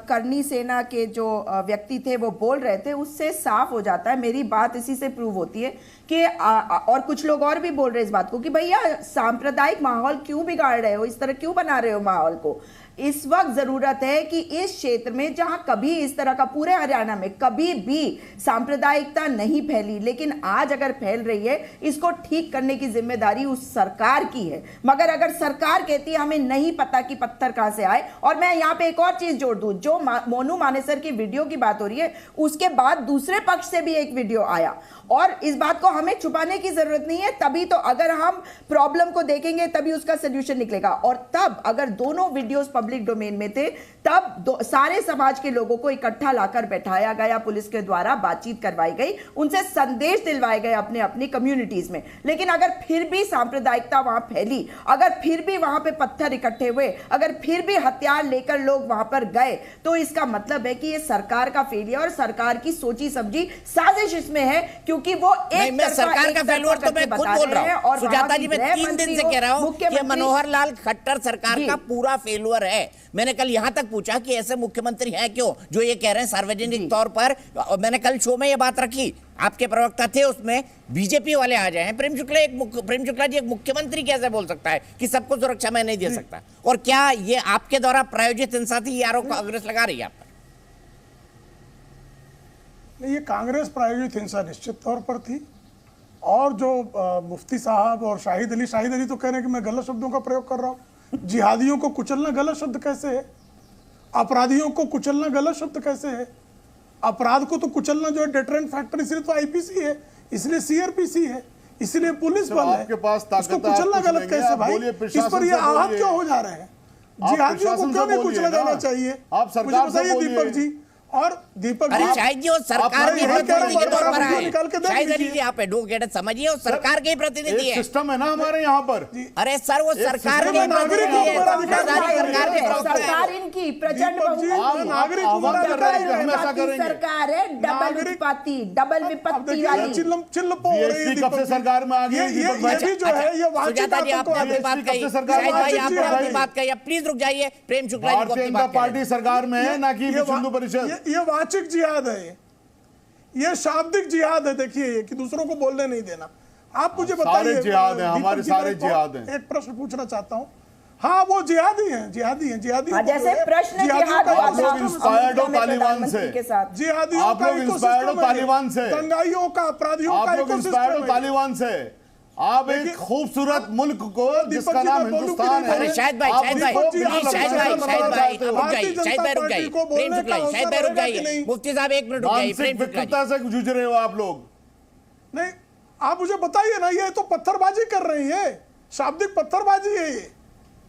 करनी सेना के जो व्यक्ति थे वो बोल रहे थे, उससे साफ हो जाता है, मेरी बात इसी से प्रूव होती है कि और कुछ लोग और भी बोल रहे हैं इस बात को कि भैया सांप्रदायिक माहौल क्यों बिगाड़ रहे हो, इस तरह क्यों बना रहे हो माहौल को। इस वक्त जरूरत है कि इस क्षेत्र में जहां कभी इस तरह का, पूरे हरियाणा में कभी भी सांप्रदायिकता नहीं फैली, लेकिन आज अगर फैल रही है, इसको ठीक करने की जिम्मेदारी उस सरकार की है। मगर अगर सरकार कहती है हमें नहीं पता कि पत्थर कहां से आए। और मैं यहां पे एक और चीज जोड़ दूं, जो मोनू मानेसर की वीडियो की बात हो रही है, उसके बाद दूसरे पक्ष से भी एक वीडियो आया, और इस बात को हमें छुपाने की जरूरत नहीं है। तभी तो अगर हम प्रॉब्लम को देखेंगे तभी उसका सोल्यूशन निकलेगा। और तब अगर दोनों वीडियोस पब्लिक डोमेन में थे, तब सारे समाज के लोगों को इकट्ठा लाकर बैठाया गया, पुलिस के द्वारा बातचीत करवाई गई, उनसे संदेश दिलवाए गए अपने अपनी कम्युनिटीज में। लेकिन अगर फिर भी सांप्रदायिकता वहां फैली, अगर फिर भी वहां पे पत्थर इकट्ठे हुए, अगर फिर भी हथियार लेकर लोग वहां पर गए, तो इसका मतलब है कि ये सरकार का फेलियर और सरकार की सोची समझी साजिश इसमें है। क्योंकि वो एक सरकार का फेलियर तो मैं खुद बोल रहा हूं सुजाता जी, मैं 3 दिन से कह रहा हूं कि मनोहर लाल खट्टर सरकार का पूरा फेलियर है। मैंने कल यहां तक पूछा कि ऐसे मुख्यमंत्री हैं क्यों जो ये कह रहे हैं सार्वजनिक तौर पर। मैंने कल शो में ये बात रखी, आपके प्रवक्ता थे उसमें, बीजेपी वाले आ जाए हैं। प्रेम शुक्ला जी एक मुख्यमंत्री कैसे बोल सकता है कि सबको सुरक्षा मैं नहीं दे सकता? और क्या ये आपके द्वारा प्रायोजित हिंसा थी? आरोप कांग्रेस लगा रही है आप पर? नहीं, ये कांग्रेस प्रायोजित हिंसा निश्चित तौर पर थी। और जो मुफ्ती साहब और शाहिद अली तो कह रहे हैं कि मैं गलत शब्दों का प्रयोग कर रहा हूँ। जिहादियों को कुचलना गलत शब्द कैसे है? अपराधियों को कुचलना गलत शब्द कैसे है? अपराध को तो कुचलना जो है डेटरेंट फैक्टर, इसलिए तो आईपीसी है, इसलिए सीआरपीसी है, इसलिए पुलिस बल है। आपके पास ताकत है, कुचलना गलत कैसे भाई? इस पर ये आहत क्यों हो जा रहे हैं? जिहादियों को क्यों नहीं कुचला जाना चाहिए? आप सरकार से बोलिए दीपक जी। और दीपक जी, शाहिद जी वो सरकार के प्रतिनिधि के तौर पर आए। शाहिद अली जी आप एडवोकेट समझिए, वो सरकार के प्रतिनिधि है। सिस्टम है ना हमारे यहाँ पर। अरे सर वो सरकार के प्रतिनिधि है, सरकार है, विरोध कर रहे हैं। सरकार इनकी प्रचंड दीपक जी, बहुमत नागरिक आप आह्वान कर रहे हैं कि हम ऐसा विपत्ति करेंगे। सरकार है, डबल नागरिक- विपत्ति, डबल अब विपत्ति देखिए वाली। चिल्ल हो रही है VSP कब से दीपक जी। सरकार में आ गई है, ये दीपक भाई? भी जो है ये वाचिक सुजाता जी, आपने आतंकवाद अपनी है। बात कही, कब से सरकार शाहिद भाई वाचिक आपने जिहाद अपनी है। बात कही, प्लीज रुक जाइए। प्रेम शुक्ला जी को भारतीय अपनी जनता बात करने पार्टी सरकार में है, ना कि ये विश्व हिंदू परिषद। ये वाचिक जिहाद है, ये शाब्दिक जिहाद है। देखिए ये कि दूसरों को बोलने नहीं देना। आप मुझे सारे बताइए, जिहाद हैं, दीपक हमारे जी, मैं सारे जिहाद हैं। एक प्रश्न पूछना चाहता हूँ। हाँ, वो जिहादी हैं, जिहादी हैं, जिहादी। हाँ, जैसे प्रश्न जिहाद आप लोग वाला इंस्पायर्ड हो अमेरिका में तालिबान प्रधानमंत्री से। के साथ। जिहादियों आप का लोग इंस्पायर्ड हो इकोसिस्टम है। तालिबान से। दंगाइयों का, अपराधियों का आप लोग इंस्पायर्ड हो इकोसिस्टम है। तालिबान से। आप एक देखिए, खूबसूरत मुल्क को दीपक जिसका जी, नाम मैं बोलूं कि हिंदुस्तान नहीं, है, अरे शाहिद भाई, आप शाहिद भाई, उसको जी, बिना आप प्लीज शाहिद लड़ाई भाई, से शाहिद बनाना भाई, चाहते हो। अब रुक जाइए, भारतीय शाहिद भाई रुक जनता जाइए। पार्टी को प्रेम बोलने शुक्ला का जी, शाहिद भाई अवसर रुक रहेगा कि जाइए। नहीं? मुफ्ती साहब एक मिनट रुक जाइए। मानसिक प्रेम शुक्ला जी, विकृतता से गुजर रहे हो आप लोग। नहीं, आप मुझे बताइए ना, ये तो पत्थरबाजी कर रही है, शाब्दिक पत्थरबाजी है ये।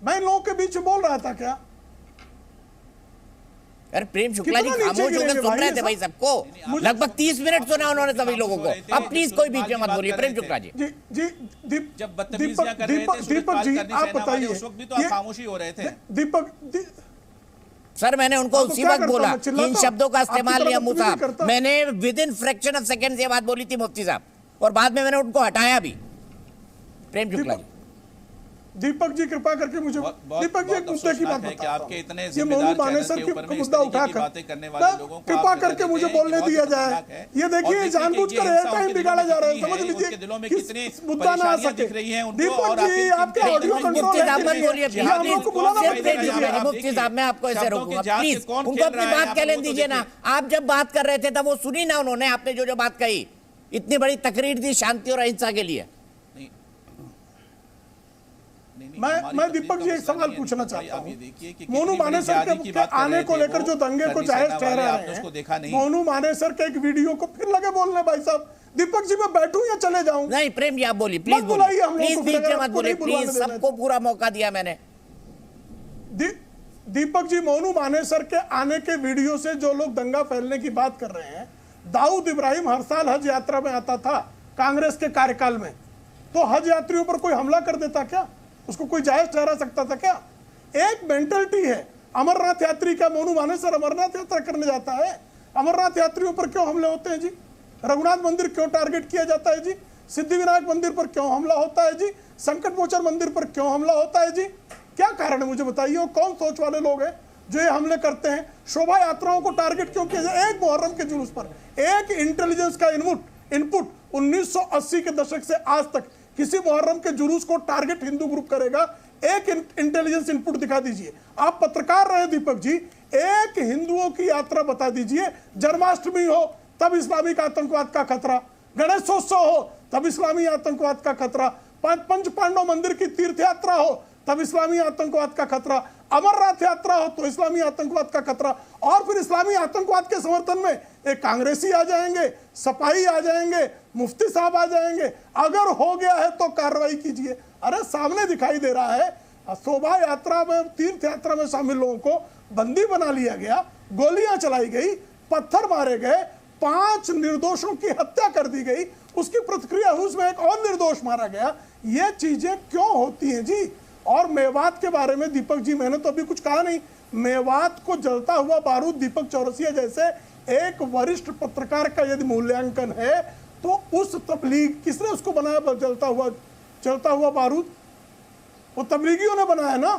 मैं इन लोगों के बीच में बोल रहा था क्या? अरे प्रेम शुक्ला जी कितना नीचे खामोश होकर गिरेंगे सुन भाई रहे ये थे भाई सब? सबको। लगभग 30 मिनट सुना उन्होंने सभी लोगों को। अब प्लीज कोई बीच में मत बोलिए। प्रेम शुक्ला जी, जब बदतमीजियां कर रहे थे दीपक जी, करनी आप सेना वाले, बताइए, उस वक्त भी तो आप ये- खामोशी हो रहे थे। सर मैंने उनको आपको उसी क्या वक्त करता बोला हूं? मैं चिल्लाता इन हूं? शब्दों का आपकी इस्तेमाल तरह नहीं अम्मू बदतमीजी साहब। करता। मैंने with in fraction of second ये बात बोली थी मुफ्ती साहब, और बाद में मैंने उनको हटाया भी। प्रेम शुक्ला जी, दीपक जी कृपा करके मुझे दीपक जी एक मुद्दे की बात है कि बताता आपके इतने हूं। ये जिम्मेदार मोनू चैनल मानेसर के की ऊपर में इस मुद्दा तरीके की उठाकर बातें करने वाले लोगों को कृपा आप करके कहते मुझे हैं बोलने कि बहुत दिया खतरनाक जाए। है। ये और देखिए देखिए जानबूझ कि कर ये एयर हिंसा टाइम उनके बिगाड़ा दिलों जा रहा है। में समझ कितनी है, लीजिए उनके दिलों में किस कितनी मुद्दा ना आ परेशानियां सके। दिख रही हैं उनको, दीपक और जी आखिर आपके किन ऑडियो किन कंट्रोल मुफ्ती है साहब कि मत नहीं? बोलिए ये प्लीज। हम लोग को बुलाना सिर्फ मत प्रेम कीजिए। शुक्ला जी, मुफ्ती साहब मैं आपको ऐसे शब्दों के रोकूंगा जाल से प्लीज। कौन उनको खेल अपनी रहा है, बात आप कहने लोगों को दीजिए ना। आप जब बात कर रहे थे तब वो सुनी ना उन्होंने, आपने जो जो बात कही। इतनी बड़ी तकरीर दी शांति और अहिंसा के लिए। मैं दीपक जी एक सवाल पूछना चाहता हूँ। मोनू मानेसर के आने को लेकर जो दंगे को जायज ठहरा रहे हैं, मोनू मानेसर के एक वीडियो को फिर लगे बोलने भाई साहब। दीपक जी मैं बैठूं या चले जाऊं? नहीं प्रेम जी आप बोलिए, प्लीज बुलाइए हम लोगों प्लीज को, बीच अगर में मत आपको बोलिए नहीं बुलाने प्लीज। देना सबको पूरा मौका दिया मैंने। दीपक जी, मोनू मानेसर के आने के वीडियो से जो लोग दंगा फैलने की बात कर रहे हैं, दाऊद इब्राहिम हर साल हज यात्रा में आता था कांग्रेस के कार्यकाल में, तो हज यात्रियों पर कोई हमला कर देता क्या? उसको कोई जायज ठहरा सकता था क्या? एक मेंटलिटी है अमरनाथ यात्री का। मोनू मानेसर अमरनाथ यात्रा करने जाता है, अमरनाथ यात्रियों पर क्यों हमले होते हैं जी? रघुनाथ मंदिर क्यों टारगेट किया जाता है जी? सिद्धिविनायक मंदिर पर क्यों हमला होता है जी? संकट मोचन मंदिर पर क्यों हमला होता है जी? क्या कारण है मुझे बताइए? और कौन सोच वाले लोग हैं जो ये हमले करते हैं? शोभा यात्राओं को टारगेट क्यों किया जाए? एक मुहर्रम के जुलूस पर एक इंटेलिजेंस का इनपुट 1980 के दशक से आज तक किसी मुहर्रम के जुलूस को टारगेट हिंदू ग्रुप करेगा? एक इंटेलिजेंस इनपुट दिखा दीजिए। आप पत्रकार रहे दीपक जी, एक हिंदुओं की यात्रा बता दीजिए। जन्माष्टमी हो तब इस्लामिक आतंकवाद का खतरा, गणेशोत्सव हो तब इस्लामी आतंकवाद का खतरा, पंच पांडव मंदिर की तीर्थ यात्रा हो तब इस्लामी आतंकवाद का खतरा, अमरनाथ यात्रा हो तो इस्लामी आतंकवाद का खतरा, और फिर इस्लामी आतंकवाद के समर्थन में एक कांग्रेसी आ जाएंगे, सपाही आ जाएंगे, मुफ्ती साहब आ जाएंगे। अगर हो गया है तो कार्रवाई कीजिए। अरे सामने दिखाई दे रहा है, शोभा यात्रा में, तीर्थ यात्रा में शामिल लोगों को बंदी बना लिया गया, गोलियां चलाई गई, पत्थर मारे गए, 5 निर्दोषों की हत्या कर दी गई, उसकी प्रतिक्रिया हुई उसमें एक और निर्दोष मारा गया। ये चीजें क्यों होती हैं जी? और मेवात के बारे में दीपक जी मैंने तो अभी कुछ कहा नहीं। मेवात को जलता हुआ बारूद दीपक चौरसिया जैसे एक वरिष्ठ पत्रकार का यदि मूल्यांकन है तो उस तबलीग किसने उसको बनाया जलता हुआ बारूद? वो तबलीगियों ने बनाया ना,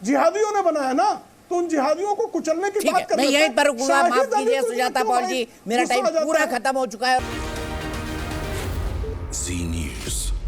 जिहादियों ने बनाया ना। तो उन जिहादियों को कुचलने की बात कर मैं रहे यहीं थे। पर रुकूंगा, माफ शाहिद अली कीजिए को सुजाता क्यों पॉल जी, मेरा गुस्सा टाइम आ जाता पूरा है? खत्म हो चुका है। Z News.